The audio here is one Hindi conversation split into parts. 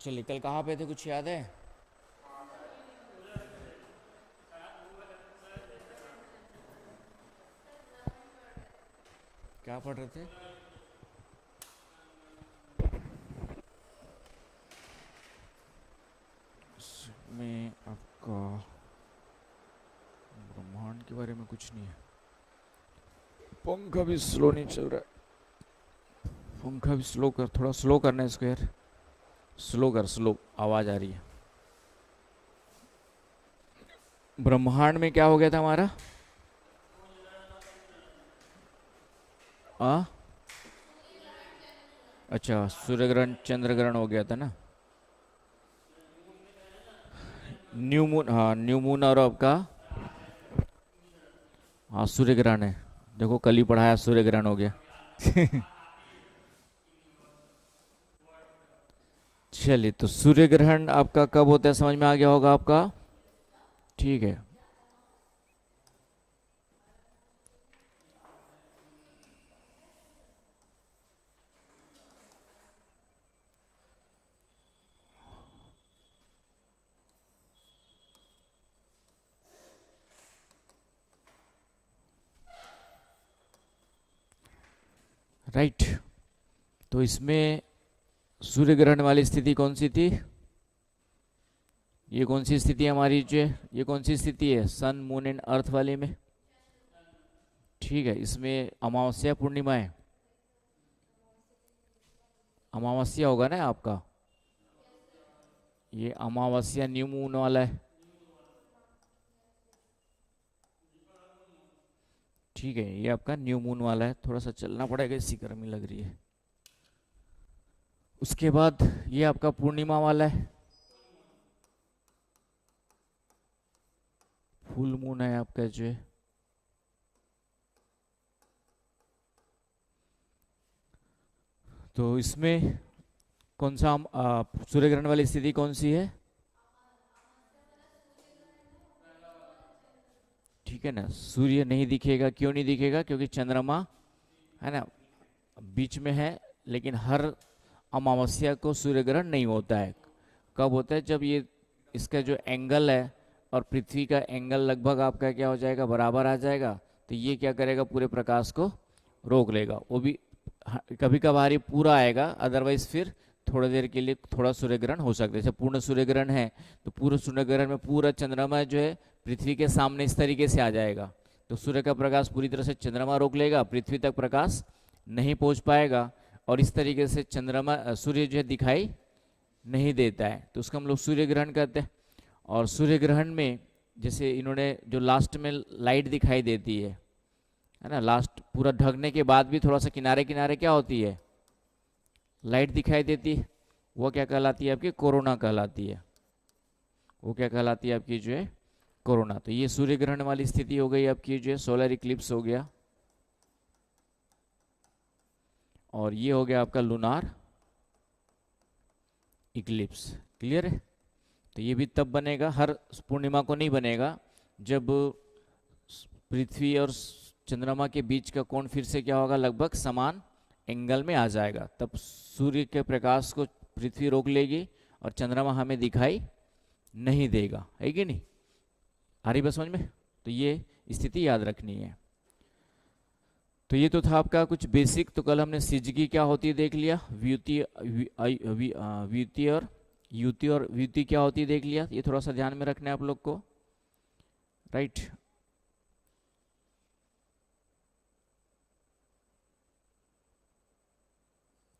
चलिए, कल कहाँ पे थे, कुछ याद है? क्या पढ़ रहे थे? में आपका ब्रह्मांड के बारे में कुछ नहीं है। पंखा भी स्लो नहीं चल रहा है। पंखा भी स्लो कर, थोड़ा स्लो करना है इसको यार। स्लो कर, स्लो आवाज आ रही है। ब्रह्मांड में क्या हो गया था हमारा? आ अच्छा, सूर्य ग्रहण चंद्र ग्रहण हो गया था ना। न्यू मून, हाँ न्यू मून, और आपका हाँ सूर्य ग्रहण है। देखो कल ही पढ़ाया, सूर्य ग्रहण हो गया। चलिए, तो सूर्य ग्रहण आपका कब होता है, समझ में आ गया होगा आपका। ठीक है। राइट। तो इसमें सूर्य ग्रहण वाली स्थिति कौन सी थी? ये कौन सी स्थिति है हमारी, जो ये कौन सी स्थिति है, सन मून एंड अर्थ वाले में? ठीक है, इसमें अमावस्या पूर्णिमा है। अमावस्या होगा ना आपका। ये अमावस्या न्यू मून वाला है। ठीक है, ये आपका न्यू मून वाला है। थोड़ा सा चलना पड़ेगा, इसी गर्मी लग रही है। उसके बाद ये आपका पूर्णिमा वाला है। फुल मून है आपका जो है। तो इसमें कौन सा सूर्य ग्रहण वाली स्थिति कौन सी है? ठीक है ना, सूर्य नहीं दिखेगा। क्यों नहीं दिखेगा? क्योंकि चंद्रमा है ना बीच में है। लेकिन हर अमावस्या को सूर्य ग्रहण नहीं होता है। कब होता है? जब ये इसका जो एंगल है और पृथ्वी का एंगल लगभग आपका क्या हो जाएगा, बराबर आ जाएगा। तो ये क्या करेगा, पूरे प्रकाश को रोक लेगा। वो भी कभी कभार ही पूरा आएगा, अदरवाइज फिर थोड़ी देर के लिए थोड़ा सूर्य ग्रहण हो सकता है। जैसे पूर्ण सूर्य ग्रहण है, तो पूर्ण सूर्य ग्रहण में पूरा चंद्रमा जो है पृथ्वी के सामने इस तरीके से आ जाएगा। तो सूर्य का प्रकाश पूरी तरह से चंद्रमा रोक लेगा, पृथ्वी तक प्रकाश नहीं पहुंच पाएगा। और इस तरीके से चंद्रमा सूर्य जो है दिखाई नहीं देता है, तो उसको हम लोग सूर्य ग्रहण कहते हैं। और सूर्य ग्रहण में जैसे इन्होंने जो लास्ट में लाइट दिखाई देती है ना, लास्ट पूरा ढकने के बाद भी थोड़ा सा किनारे किनारे क्या होती है, लाइट दिखाई देती है। वो क्या कहलाती है आपकी? कोरोना कहलाती है। वो क्या कहलाती है आपकी जो है? कोरोना। तो ये सूर्य ग्रहण वाली स्थिति हो गई आपकी जो है, सोलर इक्लिप्स हो गया। और ये हो गया आपका लूनार इक्लिप्स। क्लियर है? तो ये भी तब बनेगा, हर पूर्णिमा को नहीं बनेगा। जब पृथ्वी और चंद्रमा के बीच का कोण फिर से क्या होगा, लगभग समान एंगल में आ जाएगा, तब सूर्य के प्रकाश को पृथ्वी रोक लेगी और चंद्रमा हमें दिखाई नहीं देगा। है कि नहीं? आ रही बात समझ में? तो ये स्थिति याद रखनी है। तो ये तो था आपका कुछ बेसिक। तो कल हमने सिजगी क्या होती है देख लिया, व्युति और युति और व्युति क्या होती है देख लिया। ये थोड़ा सा ध्यान में रखना है आप लोग को। राइट।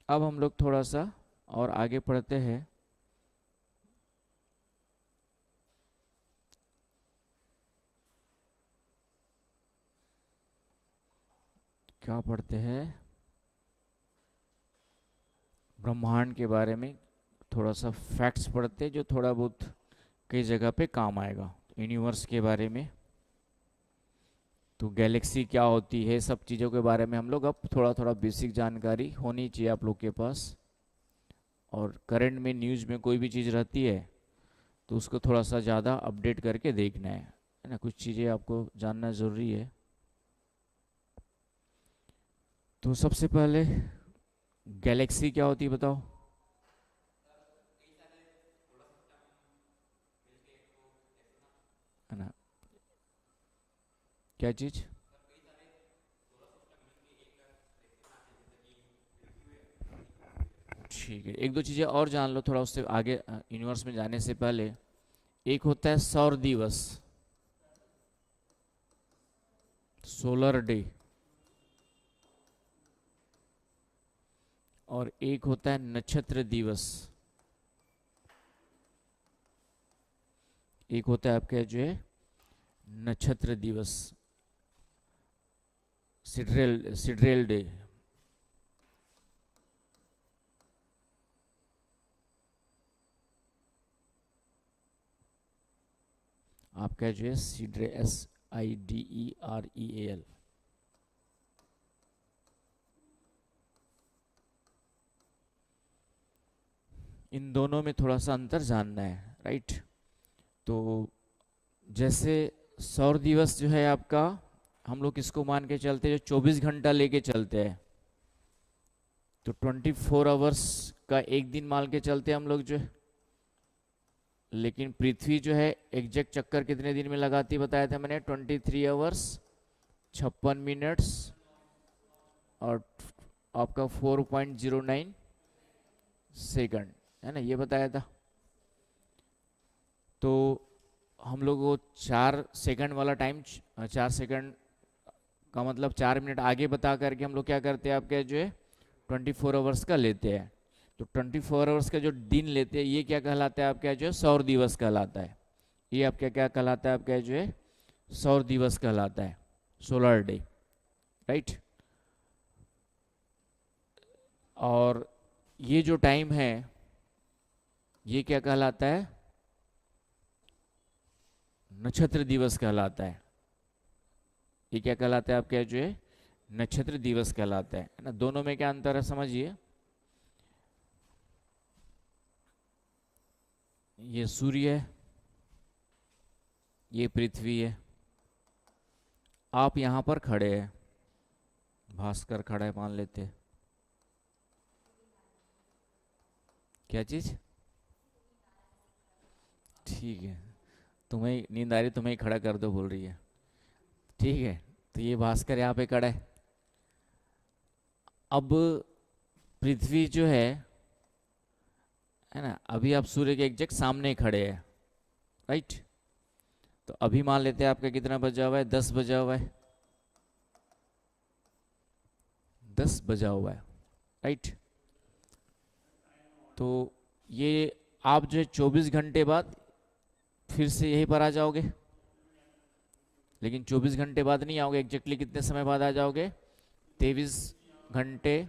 अब हम लोग थोड़ा सा और आगे पढ़ते हैं। क्या पढ़ते हैं? ब्रह्मांड के बारे में थोड़ा सा फैक्ट्स पढ़ते हैं, जो थोड़ा बहुत कई जगह पे काम आएगा। यूनिवर्स के बारे में, तो गैलेक्सी क्या होती है, सब चीज़ों के बारे में हम लोग अब थोड़ा थोड़ा बेसिक जानकारी होनी चाहिए आप लोग के पास। और करंट में न्यूज़ में कोई भी चीज़ रहती है तो उसको थोड़ा सा ज़्यादा अपडेट करके देखना है ना। कुछ चीज़ें आपको जानना ज़रूरी है। तो सबसे पहले गैलेक्सी क्या होती है बताओ। क्या चीज? ठीक है, एक दो चीजें और जान लो थोड़ा उससे आगे, यूनिवर्स में जाने से पहले। एक होता है सौर दिवस, सोलर डे, और एक होता है नक्षत्र दिवस। एक होता है आपका जो है नक्षत्र दिवस, सिड्रेल सिड्रेल डे। आपका जो है सिड्रे, SIDEREAL। इन दोनों में थोड़ा सा अंतर जानना है, राइट? तो जैसे सौर दिवस जो है आपका, हम लोग किसको मान के चलते हैं? जो 24 घंटा लेके चलते हैं, तो 24 आवर्स का एक दिन मान के चलते हैं हम लोग जो है। लेकिन पृथ्वी जो है एग्जैक्ट चक्कर कितने दिन में लगाती है बताया था मैंने? 23 आवर्स 56 मिनट्स और आपका 4.09 सेकंड, है ना, ये बताया था। तो हम लोग वो 4 सेकंड वाला टाइम, 4 सेकंड का मतलब 4 मिनट आगे बता करके हम लोग क्या करते हैं आपके जो है 24 आवर्स का लेते हैं। तो 24 आवर्स का जो दिन लेते हैं ये क्या कहलाता है आपका जो है सौर दिवस कहलाता है। ये आपका क्या कहलाता है आपका जो है सौर दिवस कहलाता है, सोलर डे, राइट? और ये जो टाइम है ये क्या कहलाता है? नक्षत्र दिवस कहलाता है। ये क्या कहलाता है आपका जो है नक्षत्र दिवस कहलाता है ना? दोनों में क्या अंतर है समझिए। ये सूर्य है, ये पृथ्वी है, आप यहां पर खड़े हैं, भास्कर खड़ा है मान लेते। क्या चीज? ठीक है, तुम्हें नींद आ रही, तुम्हें ही खड़ा कर दो बोल रही है, ठीक है। तो ये भास्कर यहाँ पे खड़ा है। अब पृथ्वी जो है ना, अभी आप सूर्य के एग्जैक्ट सामने खड़े हैं, राइट? तो अभी मान लेते हैं आपका कितना बजा हुआ है? 10 बजा हुआ है, 10 बजा हुआ है, राइट? तो ये आप जो है 24 घंटे बाद फिर से यहीं पर आ जाओगे, लेकिन 24 घंटे बाद नहीं आओगे, एग्जैक्टली कितने समय बाद आ जाओगे? 23 घंटे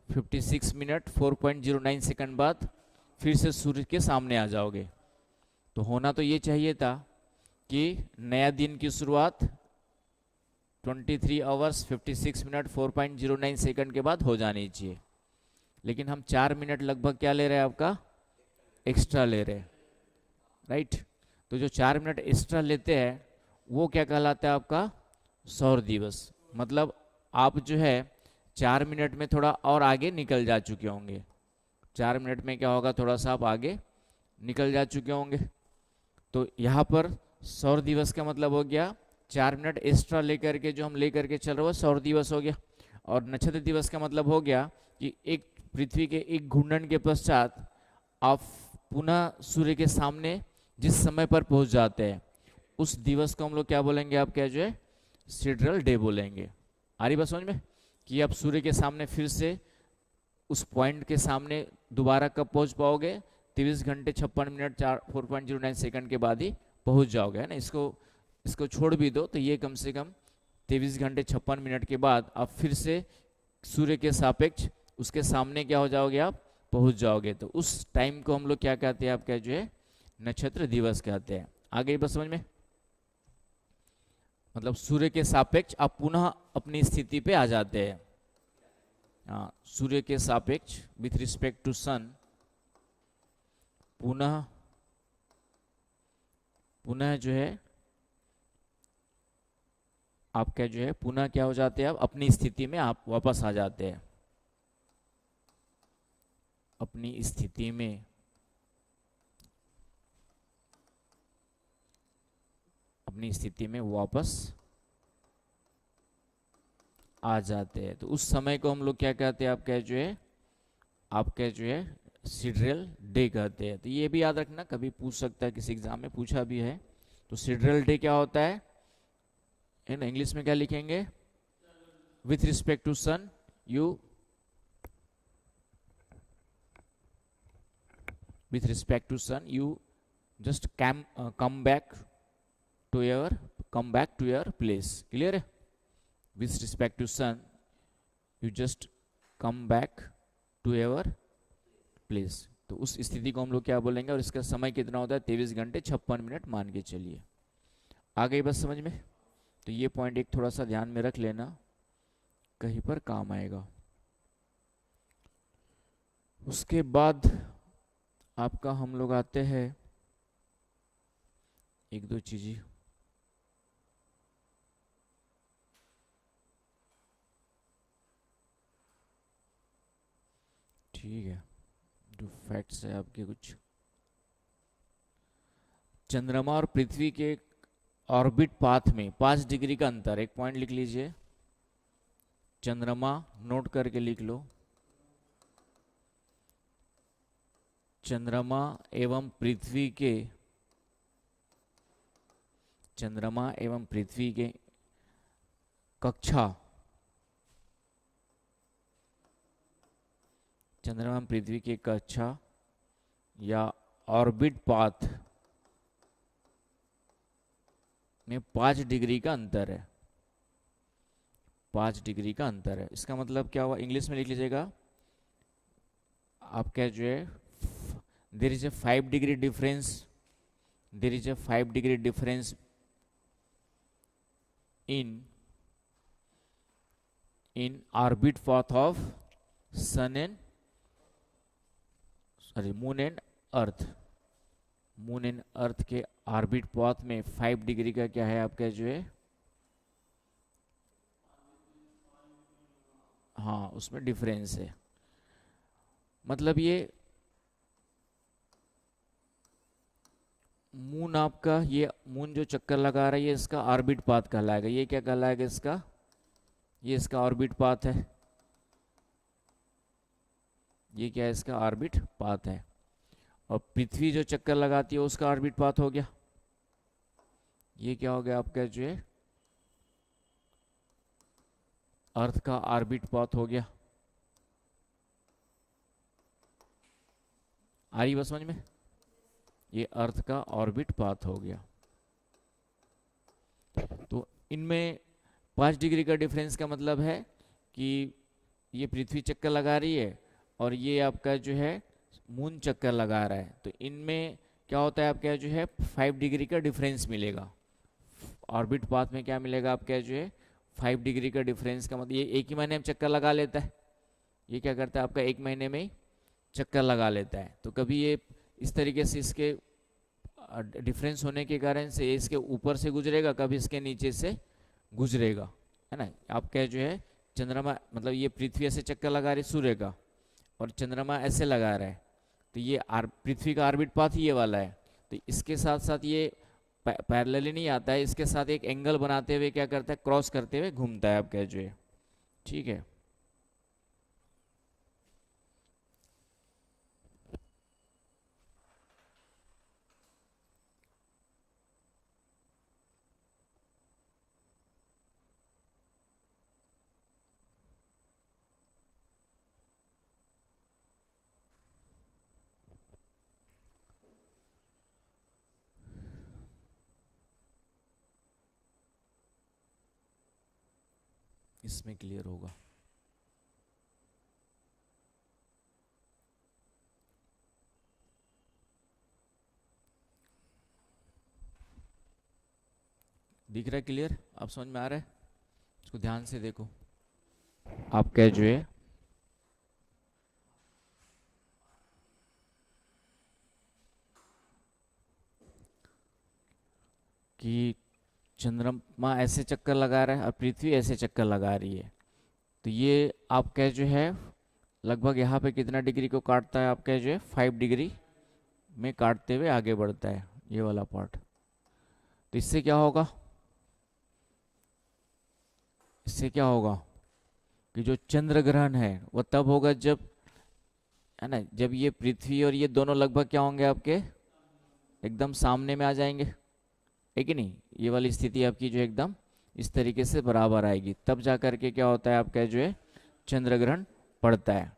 56 मिनट 4.09 सेकंड बाद फिर से सूर्य के सामने आ जाओगे। तो होना तो ये चाहिए था कि नया दिन की शुरुआत 23 आवर्स 56 मिनट 4.09 सेकंड के बाद हो जानी चाहिए, लेकिन हम 4 मिनट लगभग क्या ले रहे हैं आपका एक्स्ट्रा ले रहे हैं, राइट? तो जो 4 मिनट एक्स्ट्रा लेते हैं वो क्या कहलाता है आपका सौर दिवस। मतलब आप जो है 4 मिनट में थोड़ा और आगे निकल जा चुके होंगे, 4 मिनट में क्या होगा थोड़ा सा आप आगे निकल जा चुके होंगे। तो यहाँ पर सौर दिवस का मतलब हो गया 4 मिनट एक्स्ट्रा लेकर के जो हम लेकर के चल रहे हो सौर दिवस हो गया। और नक्षत्र दिवस का मतलब हो गया कि एक पृथ्वी के एक घूर्णन के पश्चात आप पुनः सूर्य के सामने जिस समय पर पहुंच जाते हैं उस दिवस को हम लोग क्या बोलेंगे? आप क्या जो है सिड्रल डे बोलेंगे। आ रही बात समझ में? कि आप सूर्य के सामने फिर से उस पॉइंट के सामने दोबारा कब पहुंच पाओगे? 23 घंटे 56 मिनट 4.09 सेकंड के बाद ही पहुंच जाओगे, है ना? इसको छोड़ भी दो तो ये कम से कम 23 घंटे 56 मिनट के बाद आप फिर से सूर्य के सापेक्ष उसके सामने क्या हो जाओगे? आप पहुंच जाओगे। तो उस टाइम को हम लोग क्या कहते हैं? आपका जो है नक्षत्र दिवस कहते हैं। आ गई बस समझ में? मतलब सूर्य के सापेक्ष आप पुनः अपनी स्थिति पे आ जाते हैं। हाँ, सूर्य के सापेक्ष विथ रिस्पेक्ट टू सन पुनः पुनः जो है आपका जो है पुनः क्या हो जाते हैं? आप अपनी स्थिति में आप वापस आ जाते हैं, अपनी स्थिति में वापस आ जाते हैं। तो उस समय को हम लोग क्या कहते हैं, आपका जो है सिड्रल डे कहते हैं। तो ये भी याद रखना, कभी पूछ सकता है, किसी एग्जाम में पूछा भी है। तो सिड्रल डे क्या होता है ना, इंग्लिश में क्या लिखेंगे, with respect to sun you, with respect to sun you just come back to your place, clear है। with respect to sun you just come back to your place। तो उस स्थिति को हम लोग क्या बोलेंगे, और इसका समय कितना होता है, 23 घंटे 56 मिनट मान के चलिए। आ गई बस समझ में। तो ये पॉइंट एक थोड़ा सा ध्यान में रख लेना, कहीं पर काम आएगा। उसके बाद आपका हम लोग आते हैं एक दो चीजें, ठीक है, जो फैक्ट्स है आपके कुछ। चंद्रमा और पृथ्वी के ऑर्बिट पाथ में 5 डिग्री का अंतर, एक पॉइंट लिख लीजिए, चंद्रमा नोट करके लिख लो, चंद्रमा एवं पृथ्वी के कक्षा, चंद्रमा एवं पृथ्वी के कक्षा या ऑर्बिट पाथ में 5 डिग्री का अंतर है। 5 डिग्री का अंतर है, इसका मतलब क्या हुआ, इंग्लिश में लिख लीजिएगा, आपका जो है there is a 5 degree difference, there is a 5 degree difference in orbit path of sun and moon and earth. Moon and earth के ऑर्बिट पाथ में 5 डिग्री का क्या है आपका जो है, हाँ उसमें डिफरेंस है। मतलब ये मून आपका, ये मून जो चक्कर लगा रहा है ये इसका ऑर्बिट पाथ कहलाएगा। ये क्या कहलाएगा इसका, ये इसका ऑर्बिट पाथ है, ये क्या है इसका ऑर्बिट पाथ है। और पृथ्वी जो चक्कर लगाती है उसका ऑर्बिट पाथ हो गया, ये क्या हो गया आपका जो है अर्थ का ऑर्बिट पाथ हो गया। आ रही बात समझ में, ये अर्थ का ऑर्बिट पाथ हो गया। तो इनमें 5 डिग्री का डिफरेंस का मतलब है कि ये पृथ्वी चक्कर लगा रही है और ये आपका जो है मून चक्कर लगा रहा है। तो इनमें क्या होता है आपका जो है 5 डिग्री का डिफरेंस मिलेगा। ऑर्बिट पाथ में क्या मिलेगा आपका जो है 5 डिग्री का डिफरेंस का मतलब ये एक ही महीने में चक्कर लगा लेता है, ये क्या करता है आपका एक महीने में चक्कर लगा लेता है। तो कभी ये इस तरीके से इसके डिफरेंस होने के कारण से इसके ऊपर से गुजरेगा, कभी इसके नीचे से गुजरेगा, है ना। आपका जो है चंद्रमा मतलब ये पृथ्वी ऐसे चक्कर लगा रही सूर्य का और चंद्रमा ऐसे लगा रहा है, तो ये पृथ्वी का ऑर्बिट पाथ ये वाला है। तो इसके साथ साथ ये पैरेलली नहीं आता है, इसके साथ एक एंगल बनाते हुए क्या करता है, क्रॉस करते हुए घूमता है आपका जो है, ठीक है। इसमें क्लियर होगा। दिख रहा है क्लियर, आप समझ में आ रहा है, इसको ध्यान से देखो। आपका जो है कि चंद्रमा ऐसे चक्कर लगा रहा है और पृथ्वी ऐसे चक्कर लगा रही है, तो ये आपका जो है लगभग यहाँ पे कितना डिग्री को काटता है, आपका जो है 5 डिग्री में काटते हुए आगे बढ़ता है ये वाला पार्ट। तो इससे क्या होगा, इससे क्या होगा, कि जो चंद्र ग्रहण है वो तब होगा जब, है ना, जब ये पृथ्वी और ये दोनों लगभग क्या होंगे आपके, एकदम सामने में आ जाएंगे, है कि नहीं। ये वाली स्थिति आपकी जो एकदम इस तरीके से बराबर आएगी, तब जा करके क्या होता है आपका जो है चंद्र ग्रहण पड़ता है।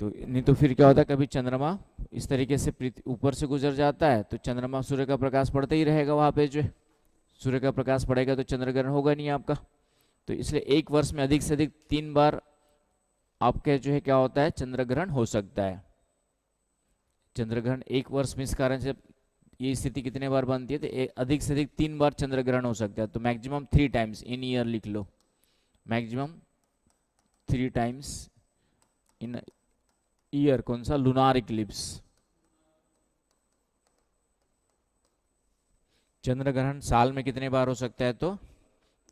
तो नहीं तो फिर क्या होता है, कभी चंद्रमा इस तरीके से ऊपर से गुजर जाता है तो चंद्रमा, सूर्य का प्रकाश पड़ता ही रहेगा वहां पे जो है, सूर्य का प्रकाश पड़ेगा तो चंद्र ग्रहण होगा नहीं आपका। तो इसलिए एक वर्ष में अधिक से अधिक 3 बार आपके जो है क्या होता है, चंद्र ग्रहण हो सकता है। चंद्र ग्रहण एक वर्ष में इस कारण से ये स्थिति कितने बार बनती है, तो अधिक से अधिक 3 बार चंद्र ग्रहण हो सकता है। तो मैक्सिमम 3 टाइम्स इन ईयर लिख लो, मैक्सिमम 3 टाइम्स इन ईयर। कौन सा, लूनार इक्लिप्स। चंद्र ग्रहण साल में कितने बार हो सकता है, तो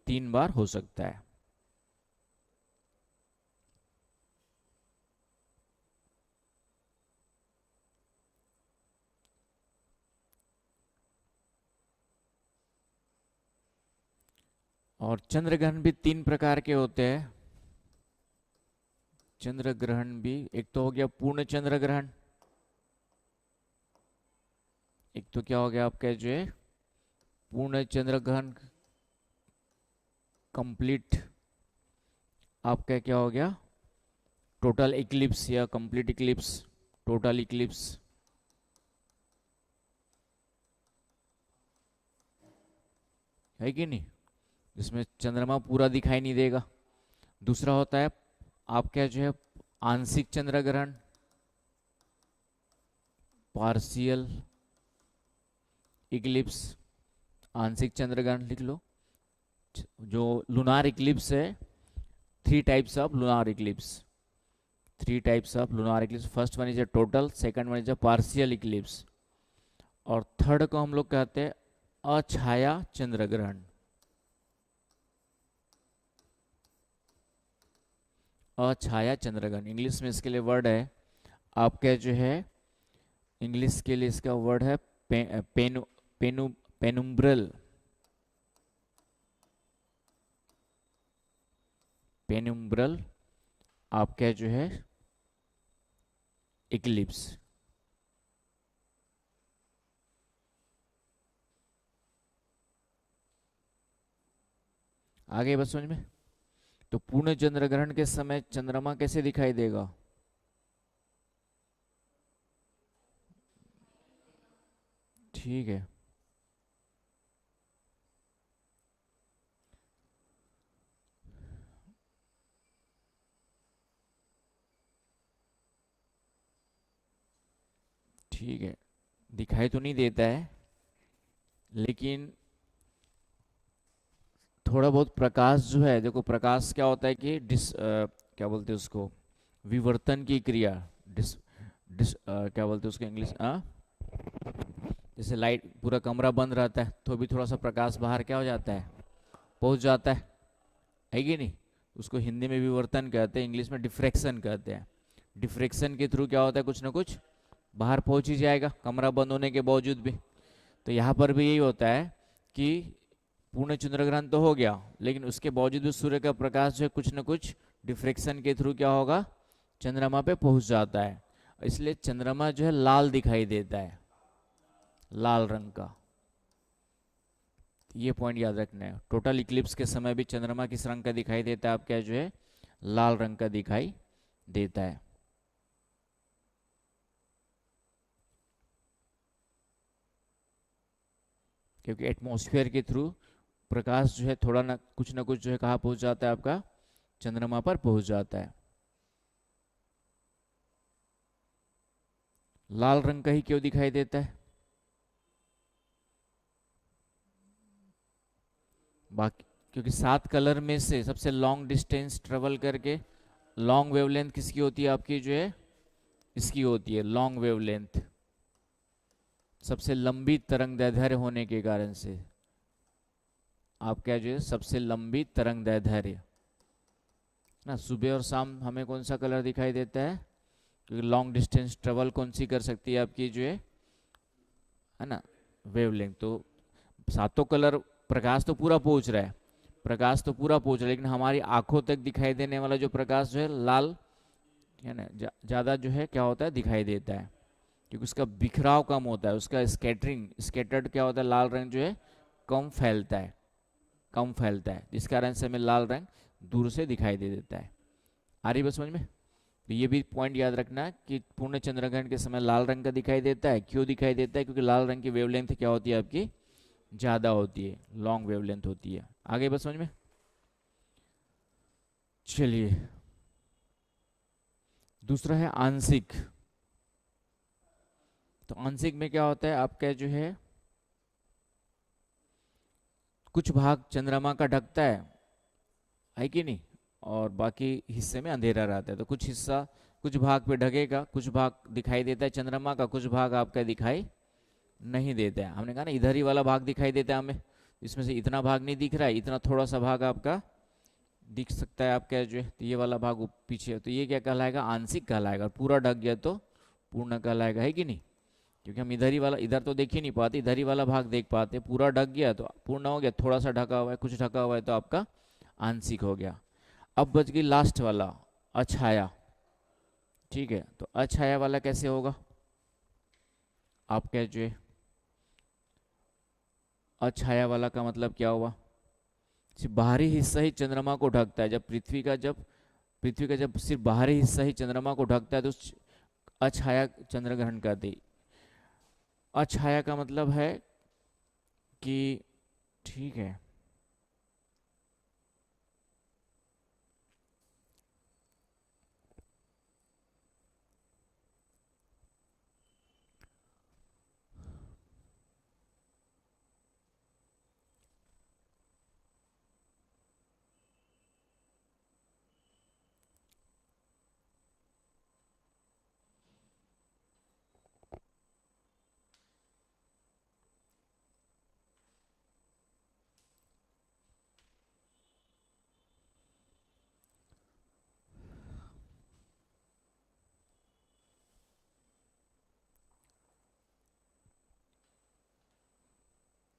3 बार हो सकता है। और चंद्र ग्रहण भी 3 प्रकार के होते हैं। चंद्र ग्रहण भी, एक तो हो गया पूर्ण चंद्र ग्रहण, एक तो क्या हो गया आपका जो है पूर्ण चंद्र ग्रहण, कंप्लीट आपका क्या हो गया, टोटल इक्लिप्स या कंप्लीट इक्लिप्स, टोटल इक्लिप्स। है कि नहीं, जिसमें चंद्रमा पूरा दिखाई नहीं देगा। दूसरा होता है आपका जो है आंशिक चंद्र ग्रहण, पार्शियल इक्लिप्स, आंशिक चंद्र ग्रहण लिख लो। जो लूनार इक्लिप्स है, 3 types of lunar Eclipse, 3 types of lunar Eclipse. First one is a total, second one is a partial Eclipse, और थर्ड को हम लोग कहते हैं अछाया चंद्र ग्रहण। अछाया चंद्र ग्रहण, इंग्लिश में इसके लिए वर्ड है आपका जो है, इंग्लिश के लिए इसका वर्ड है पेनुम्ब्रल, पेनुम्ब्रल आपका जो है इक्लिप्स। आगे बस समझ में। तो पूर्ण चंद्र ग्रहण के समय चंद्रमा कैसे दिखाई देगा, ठीक है। ठीक है, दिखाई तो नहीं देता है, लेकिन थोड़ा बहुत प्रकाश जो है, देखो प्रकाश क्या होता है कि क्या बोलते हैं उसको, विवर्तन की क्रिया, क्या बोलते हैं उसको इंग्लिश, जैसे लाइट पूरा कमरा बंद रहता है तो भी थोड़ा सा प्रकाश बाहर क्या हो जाता है, पहुंच जाता है कि नहीं। उसको हिंदी में विवर्तन कहते हैं, इंग्लिश में डिफ्रैक्शन कहते हैं। डिफ्रैक्शन के थ्रू क्या होता है, कुछ ना कुछ बाहर पहुंच ही जाएगा कमरा बंद होने के बावजूद भी। तो यहाँ पर भी यही होता है कि पूर्ण चंद्र ग्रहण तो हो गया, लेकिन उसके बावजूद भी सूर्य का प्रकाश जो है कुछ न कुछ डिफ्रेक्शन के थ्रू क्या होगा, चंद्रमा पे पहुंच जाता है। इसलिए चंद्रमा जो है लाल दिखाई देता है, लाल रंग का। ये पॉइंट याद रखना है। टोटल इक्लिप्स के समय भी चंद्रमा किस रंग का दिखाई देता है, आप क्या जो है लाल रंग का दिखाई देता है। क्योंकि एटमॉस्फेयर के थ्रू प्रकाश जो है थोड़ा ना कुछ जो है कहाँ पहुंच जाता है, आपका चंद्रमा पर पहुंच जाता है। लाल रंग का ही क्यों दिखाई देता है, बाकी क्योंकि 7 कलर में से सबसे लॉन्ग डिस्टेंस ट्रेवल करके लॉन्ग वेवलेंथ किसकी होती है, आपकी जो है इसकी होती है लॉन्ग वेवलेंथ, सबसे लंबी तरंग दैर्ध्य होने के कारण से आपका जो है सबसे लंबी तरंग दैर्ध्य ना। सुबह और शाम हमें कौन सा कलर दिखाई देता है, क्योंकि लॉन्ग डिस्टेंस ट्रेवल कौन सी कर सकती है आपकी जो है ना, वेवलेंथ। तो 7 कलर प्रकाश तो पूरा पहुंच रहा है, प्रकाश तो पूरा पहुंच रहा है, लेकिन हमारी आंखों तक दिखाई देने वाला जो प्रकाश जो है लाल है ना, ज़्यादा जो है क्या होता है दिखाई देता है, क्योंकि उसका बिखराव कम होता है, उसका स्कैटर्ड क्या होता है, लाल रंग जो है कम फैलता है, कम फैलता है, जिस कारण से हमें लाल रंग दूर से दिखाई दे देता है। आ रही बात समझ में? तो ये भी पॉइंट याद रखना कि पूर्ण चंद्रग्रहण के समय लाल रंग का दिखाई देता है। क्यों दिखाई देता है? क्योंकि लाल रंग की वेवलेंथ क्या होती है आपकी, ज़्यादा होती है, लॉन्ग वेवलेंथ होती है। आगे बस समझ में? चलिए, दूसरा है आंशिक। तो आंशिक में क्या होता है आपका जो कुछ भाग चंद्रमा का ढकता है कि नहीं, और बाकी हिस्से में अंधेरा रहता है। तो कुछ हिस्सा कुछ भाग पे ढकेगा, कुछ भाग दिखाई देता है चंद्रमा का, कुछ भाग आपका दिखाई नहीं देता है। हमने कहा ना इधर ही वाला भाग दिखाई देता है हमें, इसमें से इतना भाग नहीं दिख रहा है, इतना थोड़ा सा भाग आपका दिख सकता है आपका जो है, तो ये वाला भाग पीछे है, तो ये क्या कहलाएगा, आंशिक कहलाएगा। पूरा ढक गया तो पूर्ण कहलाएगा, है कि नहीं? क्योंकि हम इधर ही वाला, इधर तो देख ही नहीं पाते, इधर ही वाला भाग देख पाते। पूरा ढक गया तो पूर्ण हो गया, थोड़ा सा ढका हुआ है, कुछ ढका हुआ है तो आपका आंशिक हो गया। अब बच गई लास्ट वाला, अछाया। ठीक है, तो अछाया वाला कैसे होगा आपका जो अछाया वाला का मतलब क्या हुआ, सिर्फ बाहरी हिस्सा ही चंद्रमा को ढकता है। जब सिर्फ बाहरी हिस्सा ही चंद्रमा को ढकता है तो अछाया चंद्र ग्रहण कहते हैं। अछाया का मतलब है कि, ठीक है,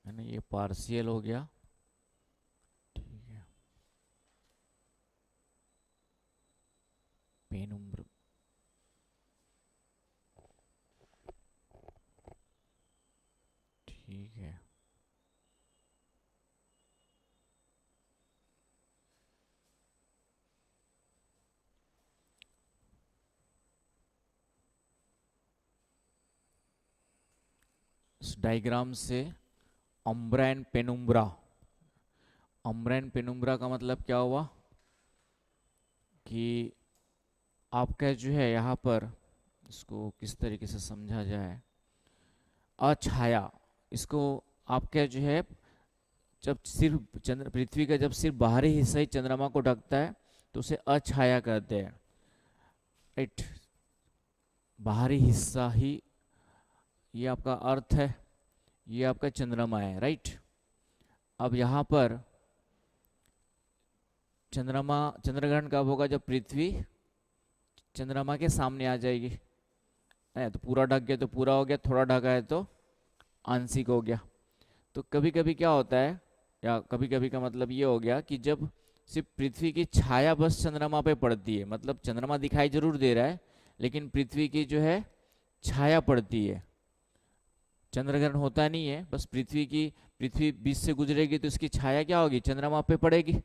है ना, ये पार्शियल हो गया। ठीक है, पेनुम्ब्र, ठीक है, इस डायग्राम से umbra and penumbra, umbra and penumbra का मतलब क्या हुआ कि आपका जो है यहाँ पर, इसको किस तरीके से समझा जाए, अछाया, इसको आपका जो है जब सिर्फ चंद्र पृथ्वी का जब सिर्फ बाहरी हिस्सा ही चंद्रमा को ढकता है तो उसे अछाया कहते हैं, राइट। बाहरी हिस्सा ही, ये आपका अर्थ है, ये आपका चंद्रमा है, राइट। अब यहाँ पर चंद्रग्रहण कब होगा, जब पृथ्वी चंद्रमा के सामने आ जाएगी, है तो पूरा ढक गया तो पूरा हो गया, थोड़ा ढका है तो आंशिक हो गया। तो कभी कभी क्या होता है, या कभी कभी का मतलब ये हो गया कि जब सिर्फ पृथ्वी की छाया बस चंद्रमा पे पड़ती है, मतलब चंद्रमा दिखाई जरूर दे रहा है लेकिन पृथ्वी की जो है छाया पड़ती है, चंद्रग्रहण होता नहीं है, बस पृथ्वी बीच से गुजरेगी तो इसकी छाया क्या होगी, चंद्रमा पे पड़ेगी।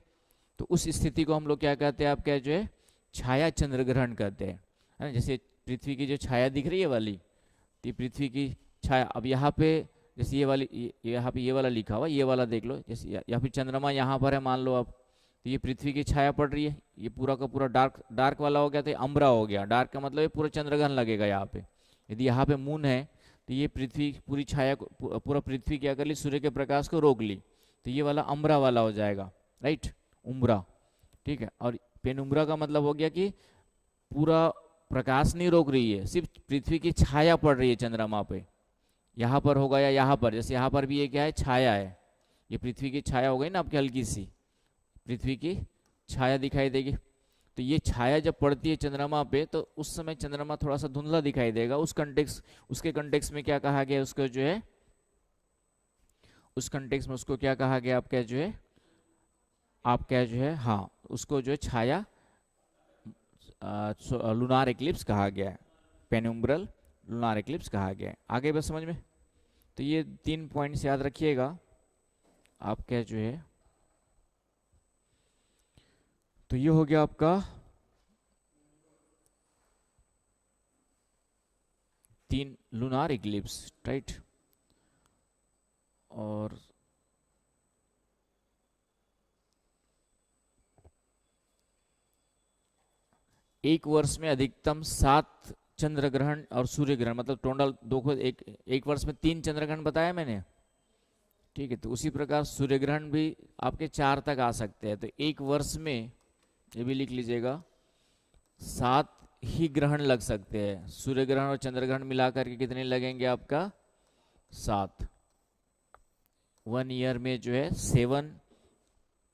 तो उस स्थिति को हम लोग क्या कहते हैं, आप क्या जो है छाया चंद्रग्रहण कहते हैं, है ना। जैसे पृथ्वी की जो छाया दिख रही है वाली, तो ये पृथ्वी की छाया, अब यहाँ पे जैसे ये वाली, यहाँ पे ये वाला लिखा हुआ, ये वाला देख लो, जैसे या फिर चंद्रमा यहाँ पर है मान लो आप, तो ये पृथ्वी की छाया पड़ रही है, ये पूरा का पूरा डार्क डार्क वाला हो गया तो ये अम्बरा हो गया। डार्क का मतलब ये पूरा चंद्रग्रहण लगेगा यहाँ पे। यदि यहाँ पे मून है तो ये पृथ्वी पूरी छाया को पूरा पृथ्वी क्या कर ली, सूर्य के प्रकाश को रोक ली, तो ये वाला अम्बरा वाला हो जाएगा, राइट, उम्बरा। ठीक है, और पेनुम्बरा का मतलब हो गया कि पूरा प्रकाश नहीं रोक रही है, सिर्फ पृथ्वी की छाया पड़ रही है चंद्रमा पे। यहाँ पर होगा या यहाँ पर, जैसे यहाँ पर भी ये क्या है, छाया है, ये पृथ्वी की छाया हो गई ना आपकी, हल्की सी पृथ्वी की छाया दिखाई देगी। तो ये छाया जब पड़ती है चंद्रमा पे तो उस समय चंद्रमा थोड़ा सा धुंधला दिखाई देगा। उसके कंटेक्स में क्या कहा गया, उसको जो है उस कंटेक्स में उसको क्या कहा गया आपका जो है आपका जो है, हाँ, उसको जो है छाया लूनार एक्लिप्स कहा गया है, पेनुम्ब्रल लूनार एक्लिप्स कहा गया है। आगे बस समझ में। तो ये 3 पॉइंट्स याद रखिएगा आपका जो है। तो ये हो गया आपका 3 लूनार एक्लिप्स, राइट। और एक वर्ष में अधिकतम 7 चंद्र ग्रहण और सूर्य ग्रहण, मतलब टोटल दो को एक वर्ष में 3 चंद्र ग्रहण बताया मैंने, ठीक है। तो उसी प्रकार सूर्य ग्रहण भी आपके 4 तक आ सकते हैं। तो एक वर्ष में, ये भी लिख लीजिएगा, 7 ही ग्रहण लग सकते हैं। सूर्य ग्रहण और चंद्र ग्रहण मिलाकर के कितने लगेंगे आपका? 7। 1 ईयर में जो है 7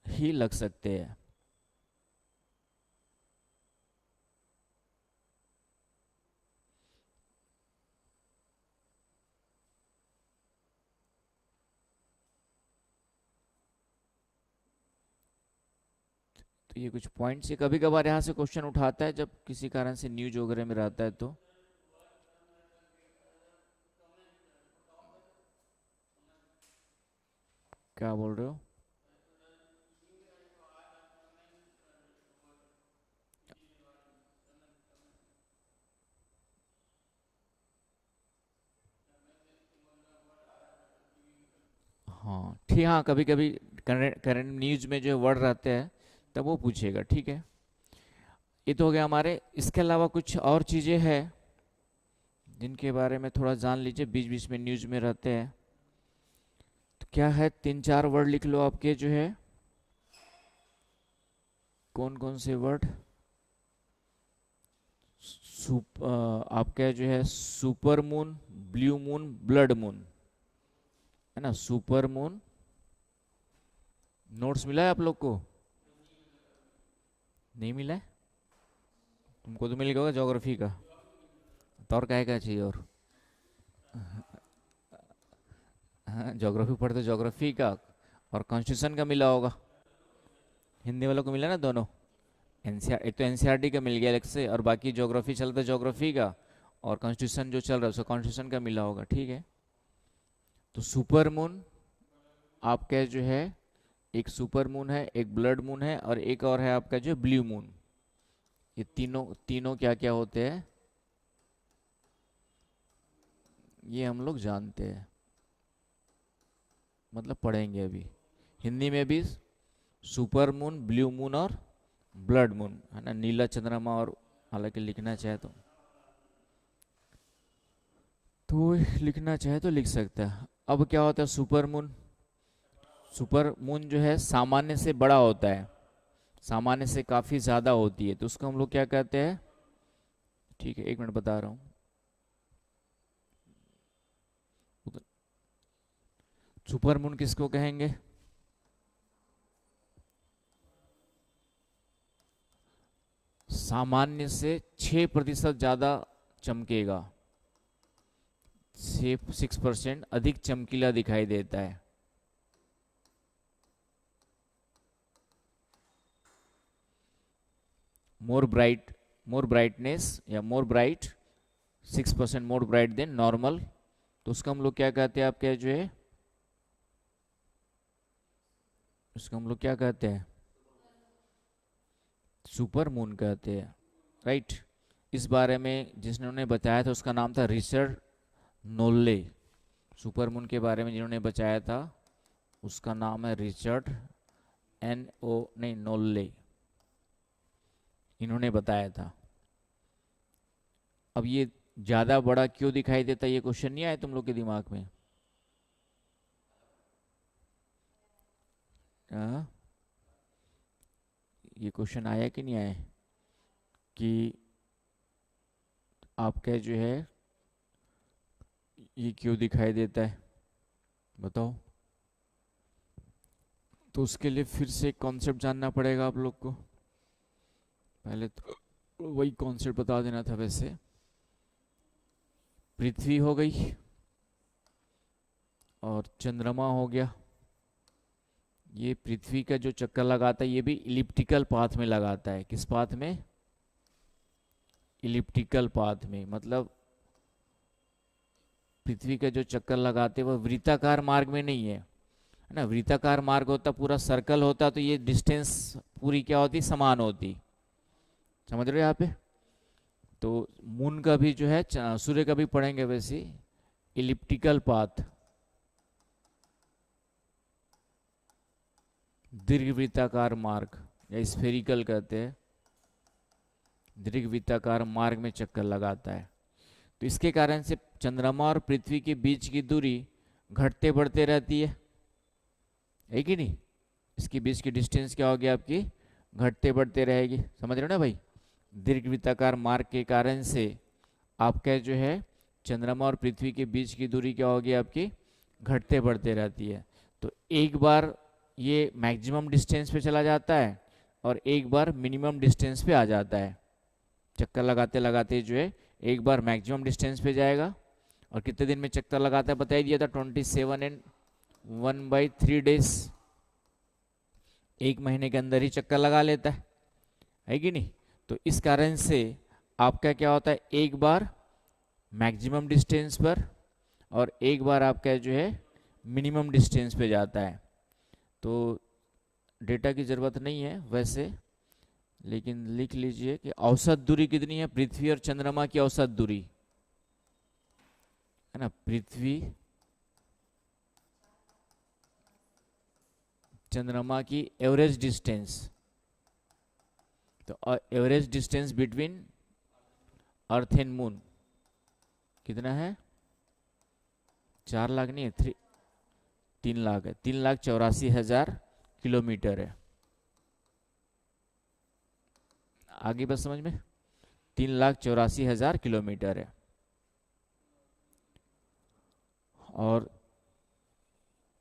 ही लग सकते हैं। तो ये कुछ पॉइंट्स, ये कभी कभार यहाँ से क्वेश्चन उठाता है जब किसी कारण से न्यूज वगैरह में रहता है। तो क्या बोल रहे हो? हाँ ठीक, हाँ कभी कभी करंट करंट न्यूज में जो वर्ड रहते हैं तब वो पूछेगा, ठीक है। ये तो हो गया हमारे। इसके अलावा कुछ और चीज़ें हैं जिनके बारे में थोड़ा जान लीजिए, बीच बीच में न्यूज में रहते हैं। तो क्या है, 3-4 वर्ड लिख लो आपके जो है। कौन कौन से वर्ड? आपका जो है super moon, blue moon, blood moon, है ना। सुपर मून, नोट्स मिला है आप लोग को? नहीं मिला है? तुमको तो मिल गया होगा ज्योग्राफी का। तो और क्या क्या चाहिए और? हाँ, ज्योग्राफी पढ़ते ज्योग्राफी का, और कॉन्स्टिट्यूशन का मिला होगा। हिंदी वालों को मिला ना दोनों। एनसीआर, एक तो एनसीईआरटी का मिल गया अलग से, और बाकी ज्योग्राफी चलता है ज्योग्राफी का, और कॉन्स्टिट्यूशन जो चल रहा है उसका कॉन्स्टिट्यूशन का मिला होगा, ठीक है। तो सुपर मून आपका जो है, एक सुपर मून है, एक ब्लड मून है, और एक और है आपका जो ब्लू मून। ये तीनों तीनों क्या क्या होते हैं ये हम लोग जानते हैं, मतलब पढ़ेंगे अभी। हिंदी में भी सुपर मून, ब्लू मून और ब्लड मून, है ना, नीला चंद्रमा, और हालांकि लिखना चाहे तो लिखना चाहे तो लिख सकता है। अब क्या होता है सुपर मून? सुपर मून जो है सामान्य से बड़ा होता है, सामान्य से काफ़ी ज़्यादा होती है, तो उसको हम लोग क्या कहते हैं? ठीक है, एक मिनट बता रहा हूँ। सुपर मून किसको कहेंगे? सामान्य से 6% ज़्यादा चमकेगा, 6% अधिक चमकीला दिखाई देता है। मोर ब्राइट, मोर ब्राइटनेस या मोर ब्राइट, 6% मोर ब्राइट देन नॉर्मल, तो उसका हम लोग क्या कहते हैं आपके जो है, उसको हम लोग क्या कहते हैं? सुपर मून कहते हैं, राइट। इस बारे में जिन्होंने बताया था उसका नाम था रिचर्ड नोल्ले। सुपर मून के बारे में जिन्होंने बताया था उसका नाम है रिचर्ड नहीं, नोल्ले, इन्होंने बताया था। अब ये ज़्यादा बड़ा क्यों दिखाई देता है, ये क्वेश्चन नहीं आया तुम लोग के दिमाग में? हाँ, ये क्वेश्चन आया कि नहीं आया कि आपका जो है ये क्यों दिखाई देता है, बताओ। तो उसके लिए फिर से कॉन्सेप्ट जानना पड़ेगा आप लोग को। पहले तो वही कॉन्सेप्ट बता देना था वैसे। पृथ्वी हो गई, और चंद्रमा हो गया, ये पृथ्वी का जो चक्कर लगाता है ये भी इलिप्टिकल पाथ में लगाता है। किस पाथ में? इलिप्टिकल पाथ में, मतलब पृथ्वी का जो चक्कर लगाते हैं वो वृत्ताकार मार्ग में नहीं है ना। वृत्ताकार मार्ग होता, पूरा सर्कल होता, तो ये डिस्टेंस पूरी क्या होती, समान होती। समझ रहे हो यहाँ पे? तो मून का भी जो है, सूर्य का भी पढ़ेंगे वैसे, इलिप्टिकल पाथ, दीर्घवृत्ताकार मार्ग या स्फेरिकल कहते हैं, दीर्घवृत्ताकार मार्ग में चक्कर लगाता है। तो इसके कारण से चंद्रमा और पृथ्वी के बीच की दूरी घटते बढ़ते रहती है कि नहीं? इसके बीच की डिस्टेंस क्या होगी आपकी, घटते बढ़ते रहेगी। समझ रहे हो ना भाई? दीर्घवृत्ताकार मार्ग के कारण से आपका जो है चंद्रमा और पृथ्वी के बीच की दूरी क्या होगी आपकी, घटते बढ़ते रहती है। तो एक बार ये मैक्सिमम डिस्टेंस पे चला जाता है और एक बार मिनिमम डिस्टेंस पे आ जाता है। चक्कर लगाते लगाते जो है एक बार मैक्सिमम डिस्टेंस पे जाएगा, और कितने दिन में चक्कर लगाता है बता ही दिया था, 27 एंड 1/3 डेज, एक महीने के अंदर ही चक्कर लगा लेता है कि नहीं? तो इस कारण से आपका क्या होता है, एक बार मैक्सिमम डिस्टेंस पर और एक बार आपका जो है मिनिमम डिस्टेंस पे जाता है। तो डेटा की ज़रूरत नहीं है वैसे, लेकिन लिख लीजिए कि औसत दूरी कितनी है पृथ्वी और चंद्रमा की, औसत दूरी है ना, पृथ्वी चंद्रमा की एवरेज डिस्टेंस। तो average distance between earth and moon कितना है? 4 लाख नहीं है, 3 लाख है, 3,84,000 किलोमीटर है। आगे बस समझ में, 3,84,000 किलोमीटर है। और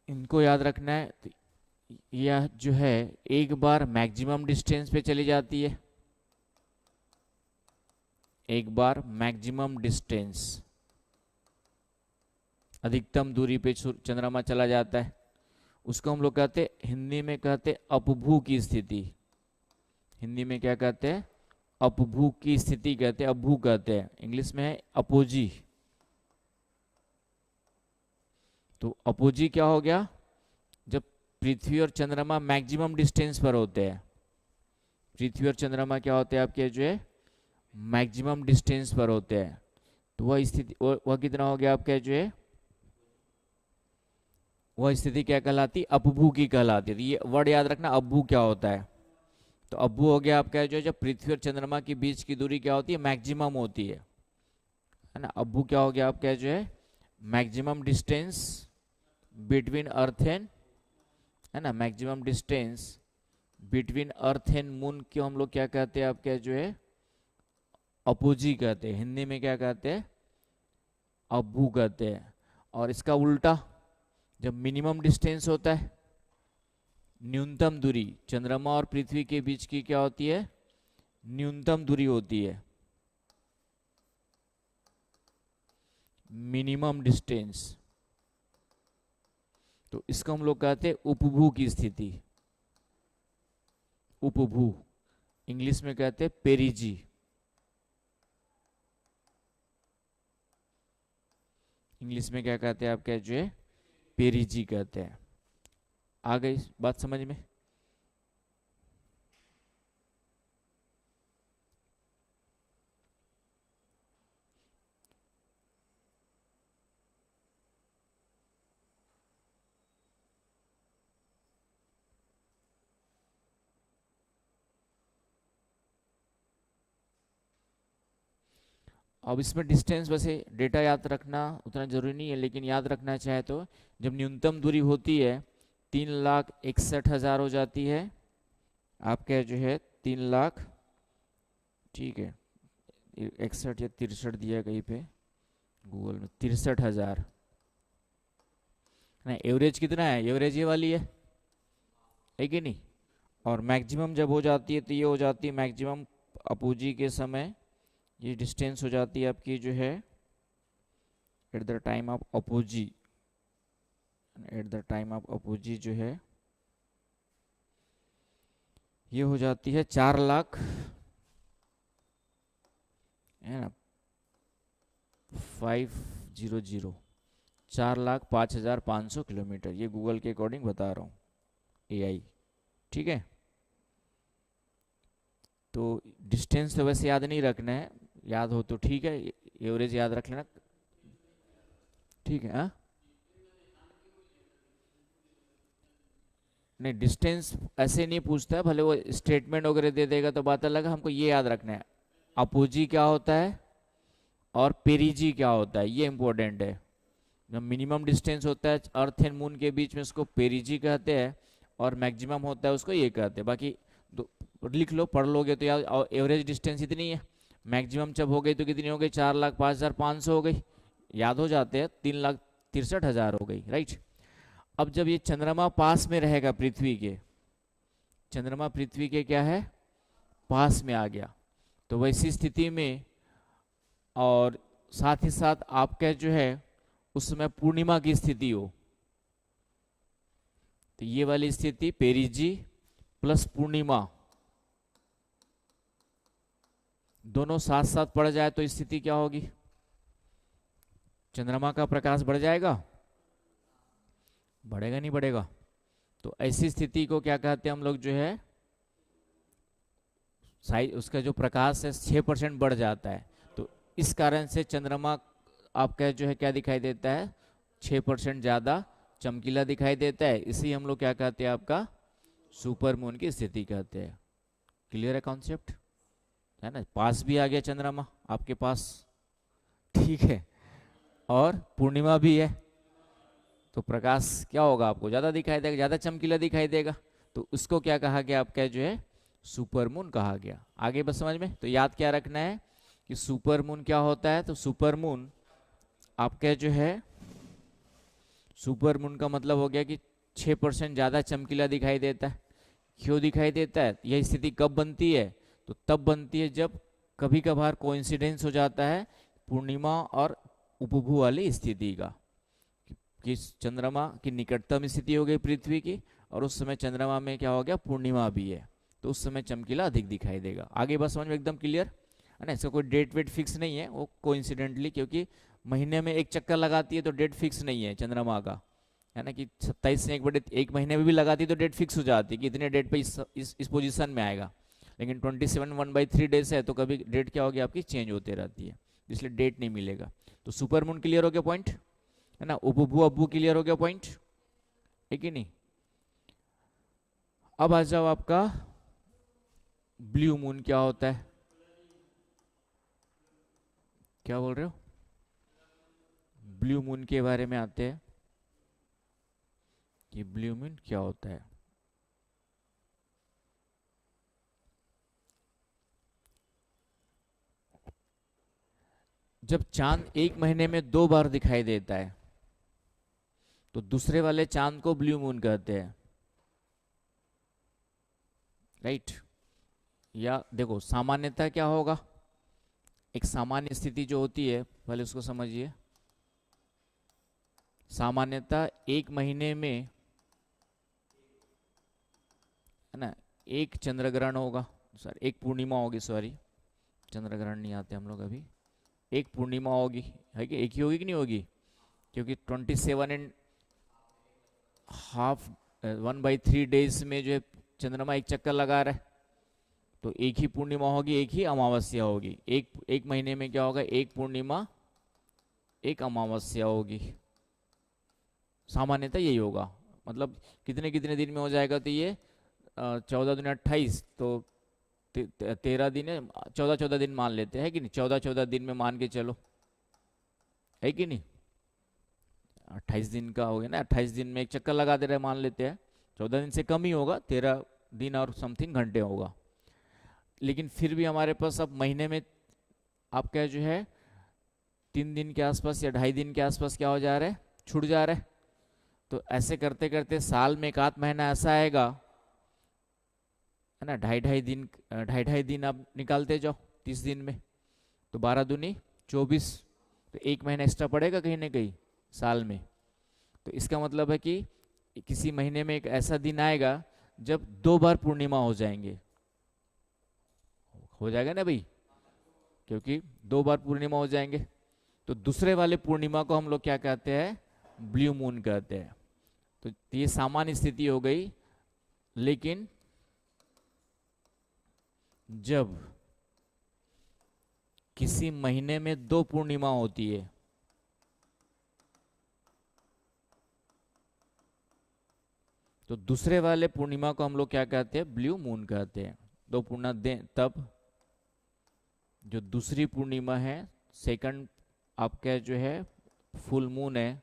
इनको याद रखना है। तो यह जो है एक बार मैक्सिमम डिस्टेंस पे चली जाती है, एक बार मैक्सिमम डिस्टेंस, अधिकतम दूरी पे चंद्रमा चला जाता है। उसको हम लोग कहते हैं, हिंदी में कहते हैं अपभू की स्थिति। हिंदी में क्या कहते हैं? अपभू की स्थिति कहते हैं, अपभू कहते हैं। इंग्लिश में है अपोजी। तो अपोजी क्या हो गया? जब पृथ्वी और चंद्रमा मैक्सिमम डिस्टेंस पर होते हैं, पृथ्वी और चंद्रमा क्या होते हैं आपके जो है मैक्सिमम डिस्टेंस पर होते हैं, तो वह स्थिति, वह कितना हो गया आपका जो है, वह स्थिति क्या कहलाती? अपभू की कहलाती है। ये वर्ड याद रखना, अपभू क्या होता है। तो अपभू हो गया आपका जो है, जब पृथ्वी और चंद्रमा के बीच की दूरी क्या होती है, मैक्सिमम होती है ना। अपभू क्या हो गया आपका जो है, maximum distance between earth and, है ना, maximum distance between earth and moon को हम लोग क्या कहते हैं आपके जो है, अपोजी कहते हैं। हिंदी में क्या कहते हैं? अपभू कहते हैं। और इसका उल्टा, जब मिनिमम डिस्टेंस होता है, न्यूनतम दूरी चंद्रमा और पृथ्वी के बीच की क्या होती है, न्यूनतम दूरी होती है, मिनिमम डिस्टेंस, तो इसको हम लोग कहते हैं उपभू की स्थिति। उपभू इंग्लिश में कहते हैं पेरिजी। इंग्लिश में क्या कहते हैं आपके जो है, पेरिजी कहते हैं। आ गई बात समझ में? अब इसमें डिस्टेंस वैसे डेटा याद रखना उतना जरूरी नहीं है, लेकिन याद रखना चाहे तो जब न्यूनतम दूरी होती है 3,61,000 हो जाती है आपके जो है, 3 लाख, ठीक है, 61 या 63 दिया कहीं पे गूगल में, 63,000 ना। एवरेज कितना है? एवरेज ये वाली है कि नहीं? और मैक्सिमम जब हो जाती है तो ये हो जाती है मैक्सिमम अपोजी के समय, ये डिस्टेंस हो जाती है आपकी जो है at the time of apogee, at the time of apogee जो है ये हो जाती है 4 लाख, है ना, 500, 4,05,500 किलोमीटर, ये गूगल के अकॉर्डिंग बता रहा हूँ, एआई। ठीक है, तो डिस्टेंस तो वैसे याद नहीं रखना है, याद हो तो ठीक है, एवरेज याद रख लेना। ठीक है, हाँ, नहीं डिस्टेंस ऐसे नहीं पूछता है, भले वो स्टेटमेंट वगैरह दे देगा तो बात अलग है, हमको ये याद रखना है अपोजी क्या होता है और पेरिजी क्या होता है, ये इंपॉर्टेंट है। जब मिनिमम डिस्टेंस होता है अर्थ एंड मून के बीच में उसको पेरिजी कहते हैं, और मैक्सिमम होता है उसको ये कहते हैं। बाकी लिख लो, पढ़ लोगे तो यार एवरेज डिस्टेंस इतनी है, मैक्सिमम जब हो गई तो कितनी हो गई, 4,05,500 हो गई, याद हो जाते हैं, 3,63,000 हो गई, राइट। अब जब ये चंद्रमा पास में रहेगा पृथ्वी के, चंद्रमा पृथ्वी के क्या है, पास में आ गया, तो वैसी स्थिति में, और साथ ही साथ आपका जो है उस समय पूर्णिमा की स्थिति हो, तो ये वाली स्थिति पेरिजी प्लस पूर्णिमा दोनों साथ साथ पड़ जाए तो स्थिति क्या होगी, चंद्रमा का प्रकाश बढ़ जाएगा, बढ़ेगा नहीं बढ़ेगा, तो ऐसी स्थिति को क्या कहते हैं हम लोग, जो है साइज उसका जो प्रकाश है 6% बढ़ जाता है, तो इस कारण से चंद्रमा आपका जो है क्या दिखाई देता है, 6% ज़्यादा चमकीला दिखाई देता है, इसी हम लोग क्या कहते हैं, आपका सुपर मून की स्थिति कहते हैं। क्लियर है कॉन्सेप्ट, है ना, पास भी आ गया चंद्रमा आपके पास, ठीक है, और पूर्णिमा भी है, तो प्रकाश क्या होगा, आपको ज़्यादा दिखाई देगा, ज़्यादा चमकीला दिखाई देगा, तो उसको क्या कहा गया, आपका जो है सुपर मून कहा गया। आगे बस समझ में, तो याद क्या रखना है कि सुपर मून क्या होता है, तो सुपर मून आपका जो है, सुपर मून का मतलब हो गया कि 6% ज़्यादा चमकीला दिखाई देता है। क्यों दिखाई देता है, यह स्थिति कब बनती है, तो तब बनती है जब कभी कभार कोइंसिडेंस हो जाता है पूर्णिमा और उपभू वाली स्थिति का, कि चंद्रमा की निकटतम स्थिति हो गई पृथ्वी की, और उस समय चंद्रमा में क्या हो गया, पूर्णिमा भी है, तो उस समय चमकीला अधिक दिखाई देगा। आगे बस समझ में एकदम क्लियर है ना, इसका कोई डेट वेट फिक्स नहीं है, वो कोइंसिडेंटली, क्योंकि महीने में एक चक्कर लगाती है तो डेट फिक्स नहीं है चंद्रमा का, है ना, कि 27 से 1 महीने में भी लगाती तो डेट फिक्स हो जाती है कि इतने डेट पे इस पोजीशन में आएगा, लेकिन 27 1/3 डेज है तो कभी डेट क्या होगी आपकी, चेंज होती रहती है, इसलिए डेट नहीं मिलेगा। तो सुपर मून क्लियर हो गया पॉइंट, है ना, उपभू अब्बू क्लियर हो गया पॉइंट, है कि नहीं। अब आ जाओ आपका ब्लू मून क्या होता है, क्या बोल रहे हो, ब्लू मून के बारे में आते हैं कि ब्लू मून क्या होता है। जब चांद 1 महीने में 2 बार दिखाई देता है तो दूसरे वाले चांद को ब्लू मून कहते हैं, राइट। या देखो सामान्यतः क्या होगा, एक सामान्य स्थिति जो होती है पहले उसको समझिए, सामान्यतः 1 महीने में, है ना, एक चंद्र ग्रहण होगा, सॉरी एक पूर्णिमा होगी, सॉरी चंद्र ग्रहण नहीं आते हम लोग अभी, एक पूर्णिमा होगी, है कि एक ही होगी कि नहीं होगी, क्योंकि 27.5 1/3 डेज में जो है चंद्रमा एक चक्कर लगा रहा है, तो एक ही पूर्णिमा होगी, एक ही अमावस्या होगी, एक महीने में क्या होगा, एक पूर्णिमा एक अमावस्या होगी, सामान्यतः यही होगा। मतलब कितने कितने दिन में हो जाएगा, तो ये 14 दूनी 28, तो 13 दिन है, 14 14 दिन मान लेते हैं कि नहीं, 14 14 दिन में मान के चलो, है कि नहीं, 28 दिन का हो गया ना, 28 दिन में एक चक्कर लगा दे रहे मान लेते हैं, 14 दिन से कम ही होगा, 13 दिन और समथिंग घंटे होगा, लेकिन फिर भी हमारे पास अब महीने में आपका जो है 3 दिन के आसपास या 2.5 दिन के आसपास क्या हो जा रहा है, छूट जा रहा है, तो ऐसे करते करते साल में एक आध महीना ऐसा आएगा, है ना, 2.5 2.5 दिन आप निकालते जाओ 30 दिन में, तो 12 दूनी 24, तो एक महीना एक्स्ट्रा पड़ेगा कहीं ना कहीं साल में, तो इसका मतलब है कि किसी महीने में एक ऐसा दिन आएगा जब 2 बार पूर्णिमा हो जाएंगे, हो जाएगा ना भाई, क्योंकि 2 बार पूर्णिमा हो जाएंगे, तो दूसरे वाले पूर्णिमा को हम लोग क्या कहते हैं, ब्लू मून कहते हैं। तो ये सामान्य स्थिति हो गई। लेकिन जब किसी महीने में 2 पूर्णिमा होती है, तो दूसरे वाले पूर्णिमा को हम लोग क्या कहते हैं, ब्लू मून कहते हैं। 2 पूर्णिमा दें तब जो दूसरी पूर्णिमा है, सेकंड आपका जो है फुल मून है,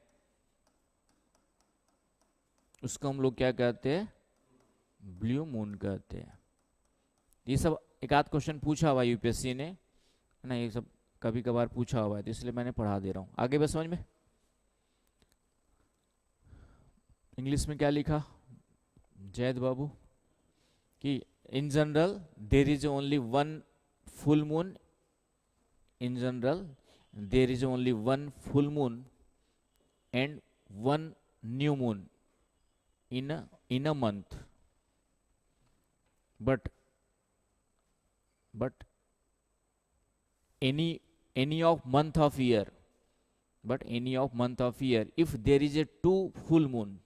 उसको हम लोग क्या कहते हैं, ब्लू मून कहते हैं। ये सब एक आध क्वेश्चन पूछा हुआ यूपीएससी ने, है ना, ये सब कभी कभार पूछा हुआ है, तो इसलिए मैंने पढ़ा दे रहा हूँ। आगे बस समझ में। इंग्लिश में क्या लिखा जैद बाबू, कि in general there is only one full moon, in general there is only one full moon and one new moon in a month, but any of month of year, but any of month of year, if there is a 2 full moon,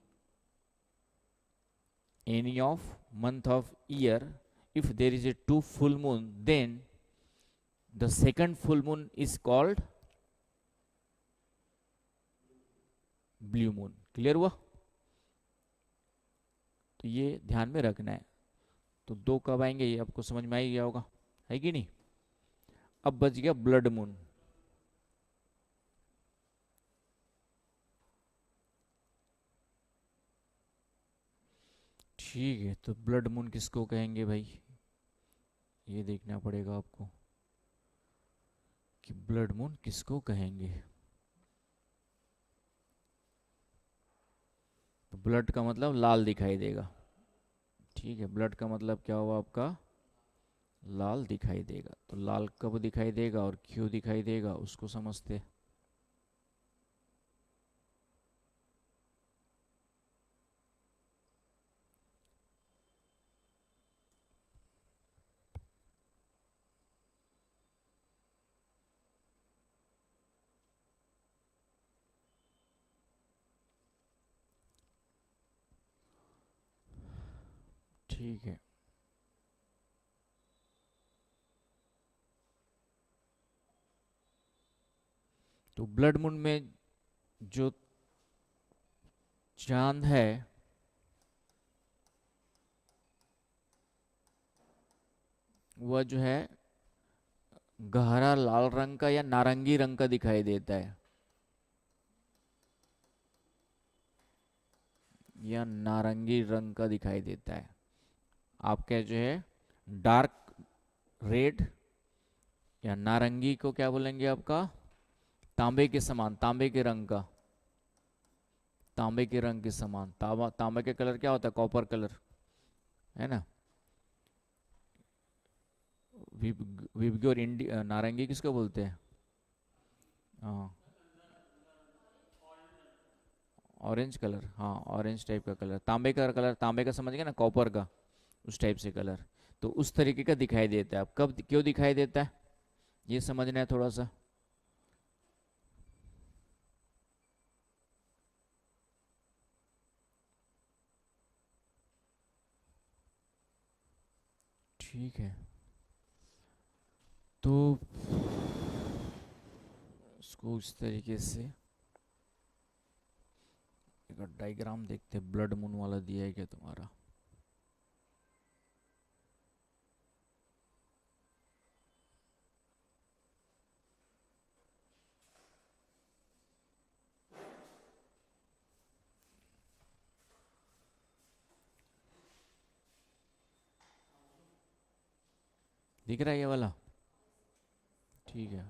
any of month of year, if there is a 2 full moon, then the second full moon is called blue moon। Clear हुआ? तो ये ध्यान में रखना है। तो 2 कब आएंगे ये आपको समझ में आ ही गया होगा, है कि नहीं। अब बच गया ब्लड मून। ठीक है, तो ब्लड मून किसको कहेंगे भाई, ये देखना पड़ेगा आपको कि ब्लड मून किसको कहेंगे। तो ब्लड का मतलब लाल दिखाई देगा, ठीक है, ब्लड का मतलब क्या हुआ आपका, लाल दिखाई देगा। तो लाल कब दिखाई देगा और क्यों दिखाई देगा उसको समझते। ठीक है, तो ब्लड मून में जो चांद है वह जो है गहरा लाल रंग का या नारंगी रंग का दिखाई देता है, या नारंगी रंग का दिखाई देता है। आपका जो है डार्क रेड या नारंगी को क्या बोलेंगे आपका, तांबे के समान, तांबे के रंग का, तांबे के रंग के समान। तांबे के कलर क्या होता है, कॉपर कलर, है ना। विबगी और नारंगी किसको बोलते हैं, हाँ ऑरेंज कलर, हाँ ऑरेंज टाइप का कलर, तांबे का कलर, तांबे का समझ गए ना, कॉपर का, उस टाइप से कलर। तो उस तरीके का दिखाई देता है। अब कब क्यों दिखाई देता है ये समझना है थोड़ा सा। ठीक है, तो इसको इस तरीके से एक डायग्राम देखते, ब्लड मून वाला दिया है क्या तुम्हारा। दिख रहा है ये वाला, ठीक है।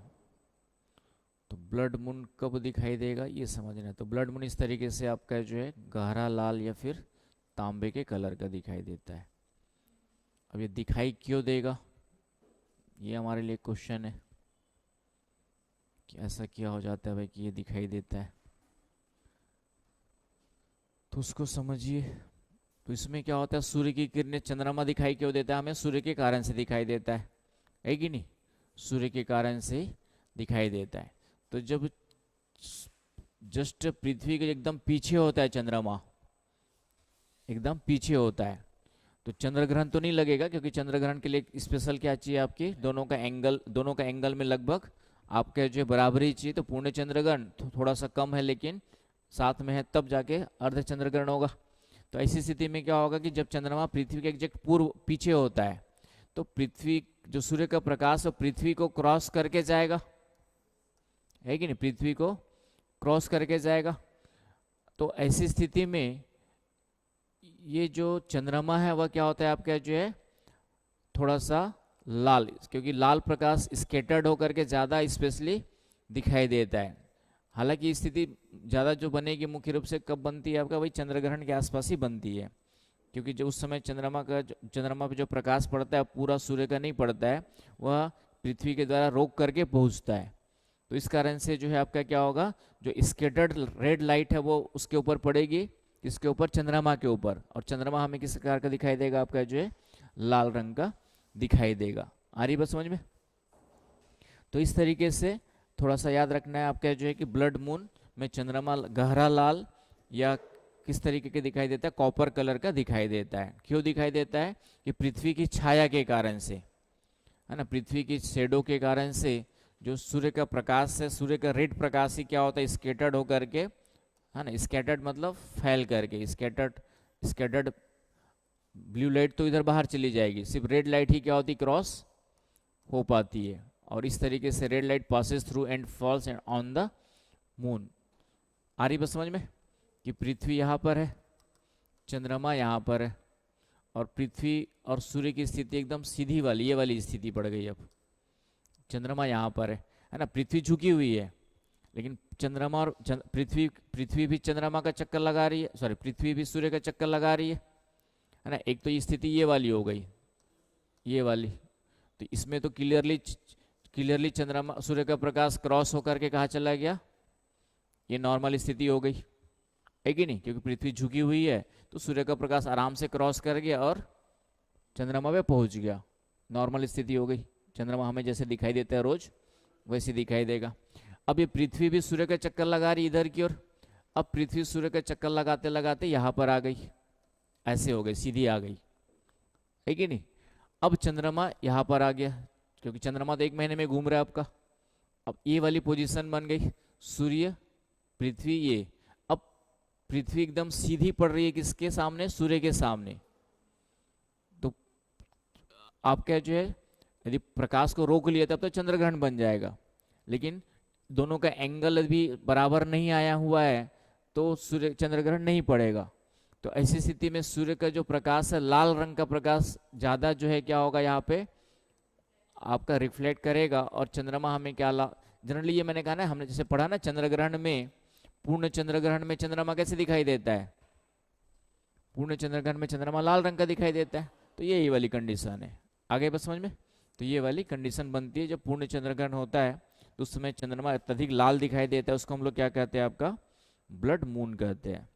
तो ब्लड मून कब दिखाई देगा ये समझना है। तो ब्लड मून इस तरीके से आपका जो है गहरा लाल या फिर तांबे के कलर का दिखाई देता है। अब ये दिखाई क्यों देगा, ये हमारे लिए क्वेश्चन है कि ऐसा क्या हो जाता है भाई कि ये दिखाई देता है। तो उसको समझिए। तो इसमें क्या होता है, सूर्य की किरणें, चंद्रमा दिखाई क्यों देता है हमें, सूर्य के कारण से दिखाई देता है कि नहीं, सूर्य के कारण से दिखाई देता है। तो जब जस्ट पृथ्वी के एकदम पीछे होता है चंद्रमा, एकदम पीछे होता है, तो चंद्र ग्रहण तो नहीं लगेगा, क्योंकि चंद्र ग्रहण के लिए स्पेशल क्या चाहिए आपकी, दोनों का एंगल में लगभग आपके जो बराबरी चाहिए। तो पूर्ण चंद्र ग्रहण थोड़ा सा कम है लेकिन साथ में है, तब जाके अर्ध चंद्र ग्रहण होगा। तो ऐसी स्थिति में क्या होगा कि जब चंद्रमा पृथ्वी के एग्जैक्ट पूर्व पीछे होता है, तो पृथ्वी जो सूर्य का प्रकाश है पृथ्वी को क्रॉस करके जाएगा, है कि नहीं, पृथ्वी को क्रॉस करके जाएगा। तो ऐसी स्थिति में ये जो चंद्रमा है वह क्या होता है आपका जो है थोड़ा सा लाल, क्योंकि लाल प्रकाश स्केटर्ड होकर के ज़्यादा स्पेशली दिखाई देता है। हालांकि स्थिति ज़्यादा जो बनेगी मुख्य रूप से कब बनती है आपका, वही चंद्र ग्रहण के आसपास ही बनती है, क्योंकि जो उस समय चंद्रमा पे जो प्रकाश पड़ता है पूरा सूर्य का नहीं पड़ता है, वह पृथ्वी के द्वारा रोक करके पहुंचता है। तो इस कारण से जो है आपका क्या होगा, जो स्केटर्ड रेड लाइट है वो उसके ऊपर पड़ेगी, किसके ऊपर, चंद्रमा के ऊपर, और चंद्रमा हमें किस प्रकार का दिखाई देगा आपका जो है लाल रंग का दिखाई देगा। आ रही बात समझ में। तो इस तरीके से थोड़ा सा याद रखना है आपका जो है कि ब्लड मून में चंद्रमा गहरा लाल या किस तरीके के दिखाई देता है, कॉपर कलर का दिखाई देता है। क्यों दिखाई देता है, कि पृथ्वी की छाया के कारण से, है ना, पृथ्वी की शेडो के कारण से जो सूर्य का प्रकाश है, सूर्य का रेड प्रकाश ही क्या होता है, स्केटर्ड होकर के, है ना, स्कैटर्ड मतलब फैल करके, स्कैटर्ड ब्लू लाइट तो इधर बाहर चली जाएगी, सिर्फ रेड लाइट ही क्या होती, क्रॉस हो पाती है। और इस तरीके से red light passes through and falls and on the moon. आ रही बस समझ में, कि पृथ्वी यहाँ पर है, चंद्रमा यहाँ पर है, और पृथ्वी और सूर्य की स्थिति एकदम सीधी वाली, ये वाली स्थिति पड़ गई। अब चंद्रमा यहाँ पर है ना, पृथ्वी झुकी हुई है, लेकिन चंद्रमा और पृथ्वी भी चंद्रमा का चक्कर लगा रही है, सॉरी पृथ्वी भी सूर्य का चक्कर लगा रही है ना। एक तो ये स्थिति ये वाली हो गई, ये वाली, तो इसमें तो क्लियरली चंद्रमा सूर्य का प्रकाश क्रॉस होकर के कहाँ चला गया, ये नॉर्मल स्थिति हो गई, है कि नहीं, क्योंकि पृथ्वी झुकी हुई है तो सूर्य का प्रकाश आराम से क्रॉस कर गया और चंद्रमा पे पहुंच गया, नॉर्मल स्थिति हो गई। चंद्रमा हमें जैसे दिखाई देता है रोज वैसे दिखाई देगा। अब ये पृथ्वी भी सूर्य का चक्कर लगा रही इधर की ओर, अब पृथ्वी सूर्य का चक्कर लगाते लगाते यहाँ पर आ गई, ऐसे हो गई, सीधी आ गई, है कि नहीं। अब चंद्रमा यहाँ पर आ गया, क्योंकि चंद्रमा तो 1 महीने में घूम रहा है आपका। अब ये वाली पोजीशन बन गई, सूर्य पृथ्वी ये, अब पृथ्वी एकदम सीधी पड़ रही है किसके सामने, सूर्य के सामने। तो आपका जो है यदि प्रकाश को रोक लिया तब तो चंद्र ग्रहण बन जाएगा, लेकिन दोनों का एंगल भी बराबर नहीं आया हुआ है तो सूर्य चंद्र ग्रहण नहीं पड़ेगा। तो ऐसी स्थिति में सूर्य का जो प्रकाश है, लाल रंग का प्रकाश ज्यादा जो है क्या होगा, यहाँ पे आपका रिफ्लेक्ट करेगा, और चंद्रमा हमें क्या जनरली ये मैंने कहा ना, हमने जैसे पढ़ा ना चंद्र ग्रहण में, पूर्ण चंद्र ग्रहण में चंद्रमा कैसे दिखाई देता है, पूर्ण चंद्र ग्रहण में चंद्रमा लाल रंग का दिखाई देता है। तो ये वाली कंडीशन है, आगे बस समझ में। तो ये वाली कंडीशन बनती है जब पूर्ण चंद्र ग्रहण होता है, तो उस समय चंद्रमा अत्यधिक लाल दिखाई देता है, उसको हम लोग क्या कहते हैं, आपका ब्लड मून कहते हैं।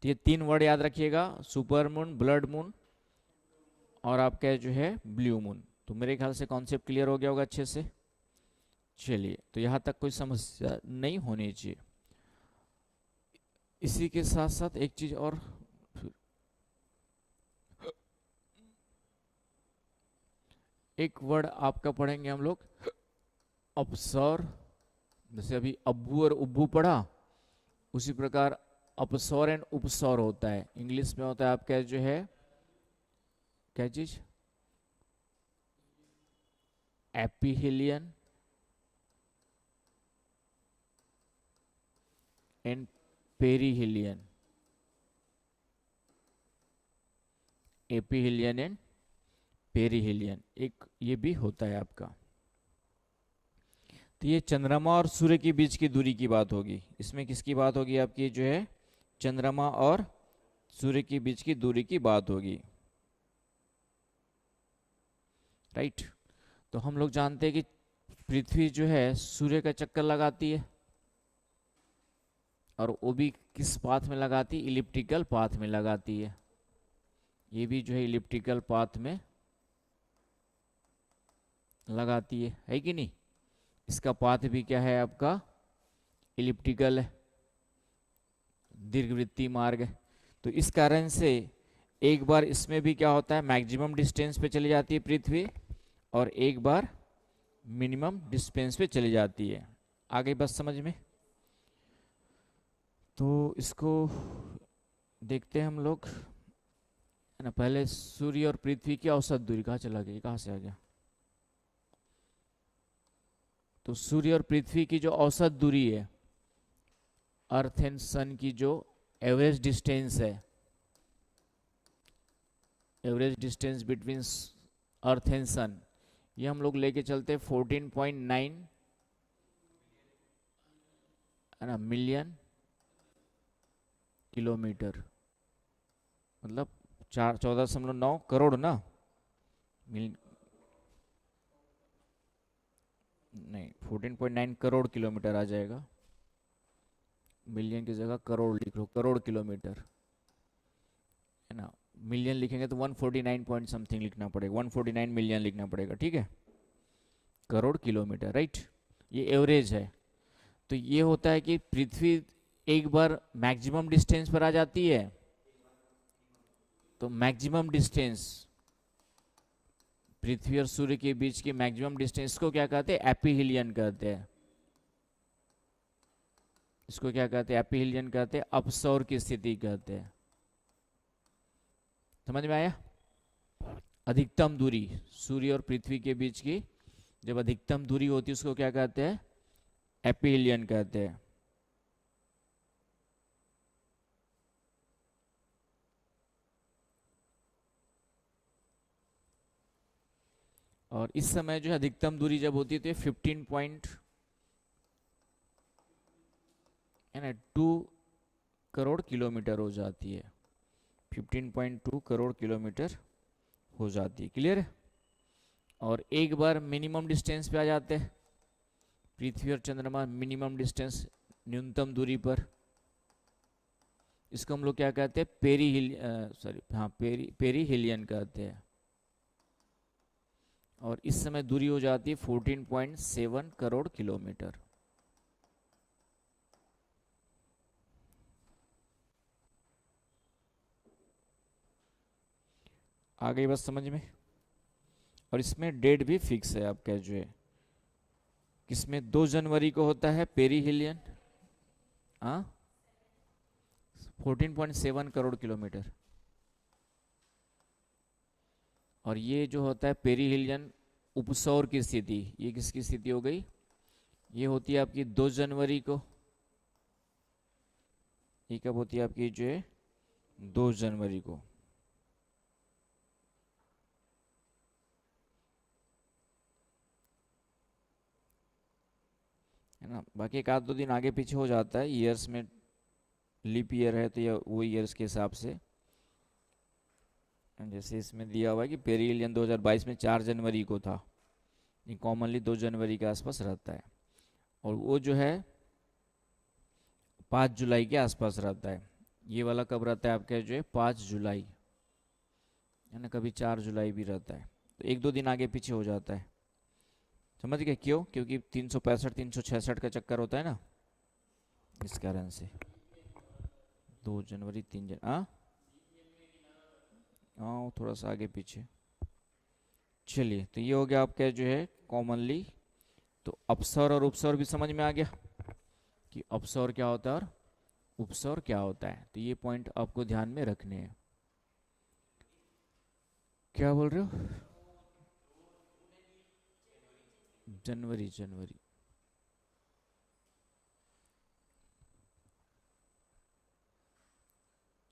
तो ये 3 वर्ड याद रखिएगा, सुपर मून, ब्लड मून और आपका जो है ब्लू मून। तो मेरे ख्याल से कॉन्सेप्ट क्लियर हो गया होगा अच्छे से। चलिए, तो यहाँ तक कोई समस्या नहीं होनी चाहिए। इसी के साथ साथ एक चीज और, एक वर्ड आपका पढ़ेंगे हम लोग, अपसौर। जैसे अभी अब्बू और उब्बू पढ़ा, उसी प्रकार अपसौर एंड उपसौर होता है। इंग्लिश में होता है आपका जो है क्या चीज, aphelion and perihelion, aphelion and perihelion, एक ये भी होता है आपका। तो ये चंद्रमा और सूर्य के बीच की दूरी की बात होगी। इसमें किसकी बात होगी, आपकी जो है चंद्रमा और सूर्य के बीच की दूरी की बात होगी, राइट। तो हम लोग जानते हैं कि पृथ्वी जो है सूर्य का चक्कर लगाती है, और वो भी किस पाथ में लगाती है, इलिप्टिकल पाथ में लगाती है। ये भी जो है इलिप्टिकल पाथ में लगाती है कि नहीं। इसका पाथ भी क्या है आपका, इलिप्टिकल है, दीर्घवृत्तीय मार्ग है। तो इस कारण से एक बार इसमें भी क्या होता है, मैक्सिमम डिस्टेंस पे चली जाती है पृथ्वी, और एक बार मिनिमम डिस्टेंस पे चली जाती है। आगे बस समझ में। तो इसको देखते हैं हम लोग, है ना। पहले सूर्य और पृथ्वी की औसत दूरी, कहाँ चला गया, कहाँ से आ गया। तो सूर्य और पृथ्वी की जो औसत दूरी है, अर्थ एंड सन की जो एवरेज डिस्टेंस है, average distance between earth and sun, ये हम लोग लेके चलते हैं 14.9, है ना, मिलियन किलोमीटर, मतलब 14.9 करोड़ ना, नहीं 14.9 करोड़ किलोमीटर आ जाएगा। मिलियन की जगह करोड़ लिख लो, करोड़ किलोमीटर, है ना। मिलियन लिखेंगे तो 149 पॉइंट समथिंग लिखना पड़ेगा, 149 मिलियन लिखना पड़ेगा, ठीक है। Crore kilometre, right. ये एवरेज है। तो ये होता है कि पृथ्वी एक बार मैक्सिमम डिस्टेंस पर आ जाती है, तो मैक्सिमम डिस्टेंस पृथ्वी और सूर्य के बीच की मैक्सिमम डिस्टेंस को क्या कहते हैं, एपीहिलियन कहते हैं। इसको क्या कहते हैं, एपीहिलियन कहते हैं, अपसौर की स्थिति कहते हैं। समझ में आया। अधिकतम दूरी सूर्य और पृथ्वी के बीच की जब अधिकतम दूरी होती है उसको क्या कहते हैं, एपीहिलियन कहते हैं। और इस समय जो है अधिकतम दूरी जब होती है तो ये 15 पॉइंट, है ना, 2 करोड़ किलोमीटर हो जाती है। 15.2 करोड़ किलोमीटर हो जाती है। क्लियर है। और एक बार मिनिमम डिस्टेंस पे आ जाते हैं, पृथ्वी और चंद्रमा मिनिमम डिस्टेंस, न्यूनतम दूरी पर। इसको हम लोग क्या कहते हैं, पेरीहिलियन कहते हैं। और इस समय दूरी हो जाती है 14.7 करोड़ किलोमीटर। आ गई बस समझ में। और इसमें डेट भी फिक्स है आपका जो है, किसमें 2 जनवरी को होता है पेरीहिलियन, हाँ 14.7 करोड़ किलोमीटर। और ये जो होता है पेरीहिलियन उपसौर की स्थिति, ये किसकी स्थिति हो गई, ये होती है आपकी 2 जनवरी को। ये कब होती है आपकी जो है, 2 जनवरी को, है ना। बाकी एक आध दो दिन आगे पीछे हो जाता है ईयर्स में, लीप ईयर है तो ये वो ईयर्स के हिसाब से। जैसे इसमें दिया हुआ है कि पेरीहिलियन 2022 में 4 जनवरी को था, ये कॉमनली 2 जनवरी के आसपास रहता है। और वो जो है 5 जुलाई के आसपास रहता है। ये वाला कब रहता है आपका जो है, 5 जुलाई, है ना। कभी 4 जुलाई भी रहता है, तो एक दो दिन आगे पीछे हो जाता है। समझ गए क्यों, क्योंकि 365 366 का चक्कर होता है ना, इस कारण से। 2 जनवरी 3 जन, हाँ थोड़ा सा आगे पीछे। चलिए, तो ये हो गया आपका जो है कॉमनली। तो अपसौर और उपसौर भी समझ में आ गया कि अपसौर क्या होता है और उपसौर क्या होता है। तो ये पॉइंट आपको ध्यान में रखने हैं। क्या बोल रहे हो, जनवरी जनवरी।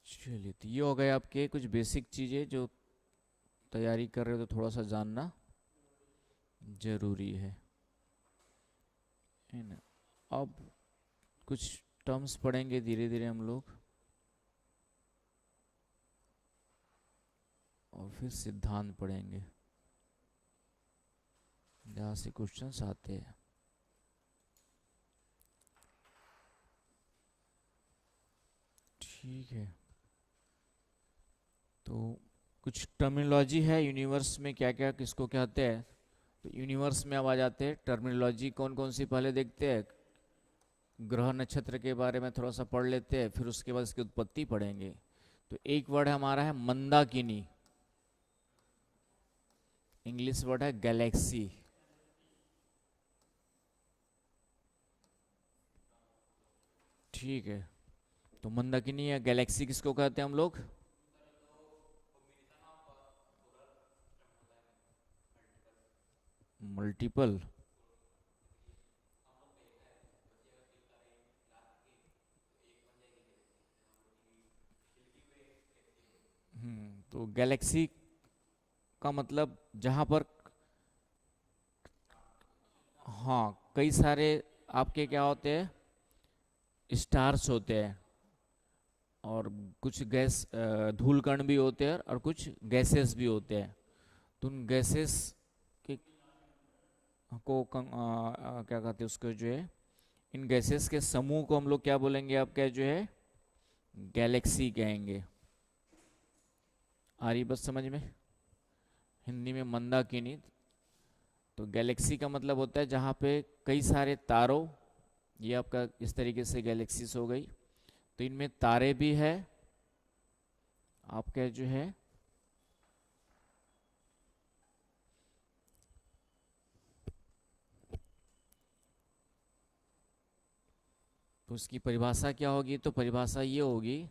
चलिए, तो ये हो गए आपके कुछ बेसिक चीज़ें जो तैयारी कर रहे हो तो थोड़ा सा जानना जरूरी है ना। अब कुछ टर्म्स पढ़ेंगे धीरे धीरे हम लोग, और फिर सिद्धांत पढ़ेंगे जहाँ से क्वेश्चंस आते हैं। ठीक है। तो कुछ टर्मिनोलॉजी है यूनिवर्स में, क्या क्या किसको कहते हैं। तो यूनिवर्स में अब आ जाते हैं, टर्मिनोलॉजी कौन कौन सी पहले देखते हैं। ग्रह नक्षत्र के बारे में थोड़ा सा पढ़ लेते हैं, फिर उसके बाद इसकी उत्पत्ति पढ़ेंगे। तो एक वर्ड हमारा है मंदाकिनी, इंग्लिश वर्ड है गैलेक्सी। ठीक है। तो मंदाकिनी या गैलेक्सी किसको कहते हैं हम लोग। मल्टीपल। तो गैलेक्सी का मतलब जहां पर, हाँ, कई सारे आपके क्या होते हैं, स्टार्स होते हैं, और कुछ गैस धूल कण भी होते हैं, और कुछ गैसेस भी होते हैं। तो उन गैसेस के को क्या कहते हैं उसको जो है, इन गैसेस के समूह को हम लोग क्या बोलेंगे, आप क्या जो है गैलेक्सी कहेंगे। आ रही बस समझ में। हिंदी में मंदाकिनी। तो गैलेक्सी का मतलब होता है जहाँ पे कई सारे तारों, ये आपका इस तरीके से गैलेक्सीज हो गई। तो इनमें तारे भी है, आपका जो है तो उसकी परिभाषा क्या होगी, तो परिभाषा ये होगी,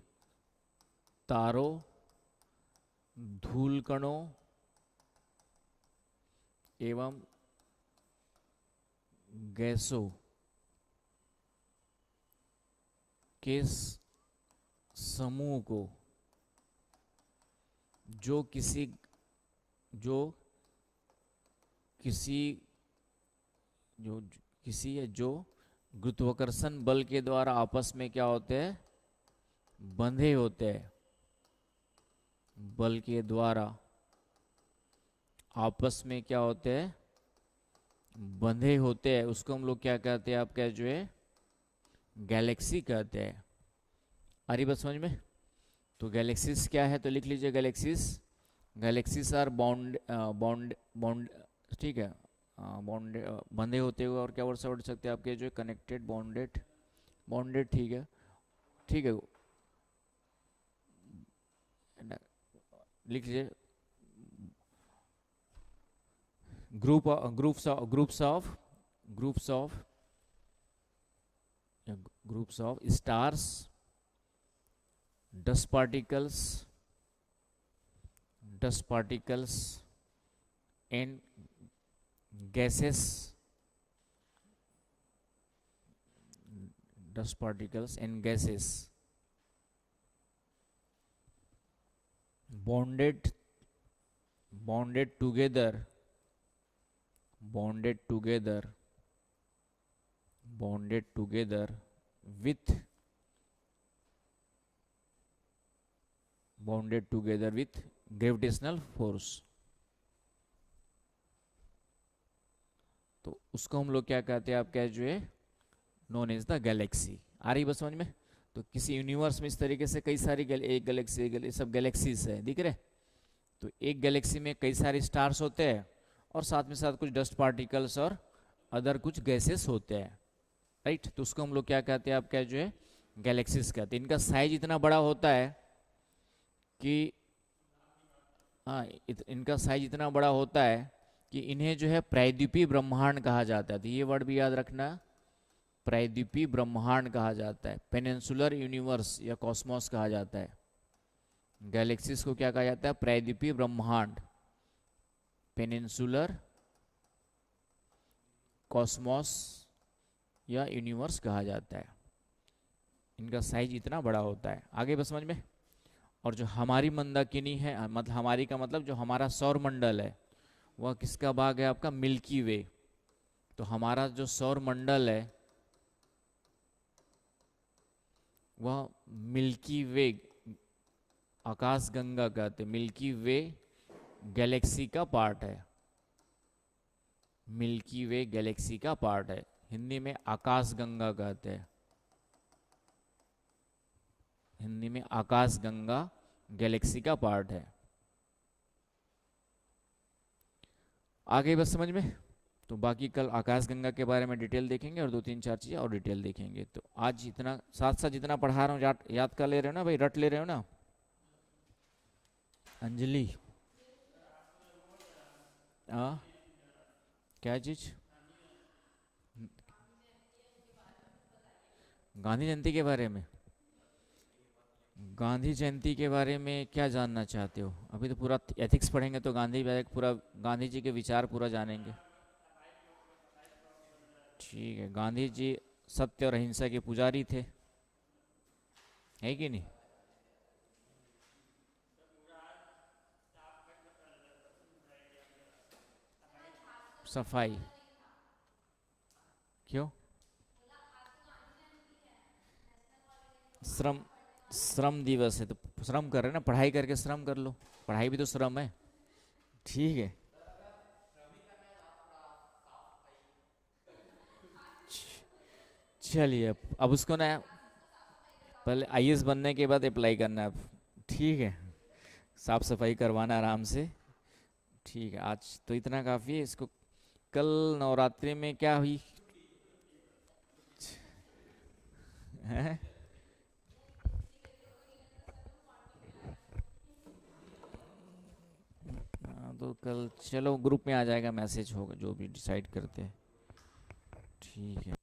तारों, धूल कणों एवं गैसों के समूह को जो किसी जो किसी जो किसी या जो गुरुत्वाकर्षण बल के द्वारा आपस में क्या होते हैं, बंधे होते हैं। बल के द्वारा आपस में क्या होते हैं, बंधे होते हैं, उसको हम लोग क्या कहते हैं, आप क्या जो है गैलेक्सी कहते हैं। आ रही बात समझ में। तो गैलेक्सीज क्या है, तो लिख लीजिए galaxies. Galaxies are bound bound bound, ठीक है, बॉन्ड बंधे होते हुए, और क्या वर्ड से वर्ड सकते हैं आपके जो कनेक्टेड, बॉन्डेड, बॉन्डेड, ठीक है, ठीक है, लिख लीजिए। Groups of groups of groups of stars, dust particles and gases, dust particles and gases bonded bonded together bonded together bonded together with bonded together with gravitational force। तो उसको हम लोग क्या कहते हैं, आप क्या जो है नोन एज द गैलेक्सी। आ रही बस समझ में। तो किसी यूनिवर्स में इस तरीके से कई सारी एक गैलेक्सी सब गैलेक्सीज है, दिख रहे। तो एक गैलेक्सी में कई सारे स्टार्स होते हैं, और साथ में साथ कुछ डस्ट पार्टिकल्स और अदर कुछ गैसेस होते हैं, राइट। तो उसको हम लोग क्या कहते हैं, आप क्या जो है गैलेक्सीज कहते हैं। इनका साइज इतना बड़ा होता है कि, हाँ, इनका साइज इतना बड़ा होता है कि इन्हें जो है प्रायद्वीपीय ब्रह्मांड कहा जाता है। तो ये वर्ड भी याद रखना, प्रायद्वीपीय ब्रह्मांड कहा जाता है, पेनिनसुलर यूनिवर्स या कॉस्मोस कहा जाता है। गैलेक्सीज को क्या कहा जाता है, प्रायद्वीपीय ब्रह्मांड, पेनिनसुलर, कॉस्मोस या यूनिवर्स कहा जाता है। इनका साइज इतना बड़ा होता है। आगे बस समझ में। और जो हमारी मंदाकिनी है, मतलब हमारी का मतलब जो हमारा सौर मंडल है, वह किसका भाग है, आपका मिल्की वे। तो हमारा जो सौर मंडल है वह मिल्की वे, आकाश गंगा कहते, मिल्की वे गैलेक्सी का पार्ट है। मिल्की वे गैलेक्सी का पार्ट है, हिंदी में आकाश गंगा कहते हैं। हिंदी में आकाश गंगा गैलेक्सी का पार्ट है। आ गई बस समझ में? तो बाकी कल आकाश गंगा के बारे में डिटेल देखेंगे और दो तीन चार चीज़ें और डिटेल देखेंगे। तो आज इतना साथ साथ जितना पढ़ा रहा हूँ याद कर ले रहे हो ना भाई, रट ले रहे हो ना? अंजलि हाँ, क्या चीज़? गांधी जयंती के बारे में? गांधी जयंती के बारे में क्या जानना चाहते हो? अभी तो पूरा एथिक्स पढ़ेंगे तो पूरा गांधी जी के विचार पूरा जानेंगे। ठीक है, गांधी जी सत्य और अहिंसा के पुजारी थे, है कि नहीं? सफाई क्यों? श्रम श्रम दिवस है तो श्रम कर रहे हैं ना, पढ़ाई करके श्रम कर लो, पढ़ाई भी तो श्रम है। ठीक है, चलिए अब उसको ना पहले आईएएस बनने के बाद अप्लाई करना है अब। ठीक है, साफ सफाई करवाना आराम से। ठीक है, आज तो इतना काफ़ी है इसको। कल नवरात्रि में क्या हुई है? हाँ, तो कल चलो ग्रुप में आ जाएगा, मैसेज होगा जो भी डिसाइड करते हैं। ठीक है।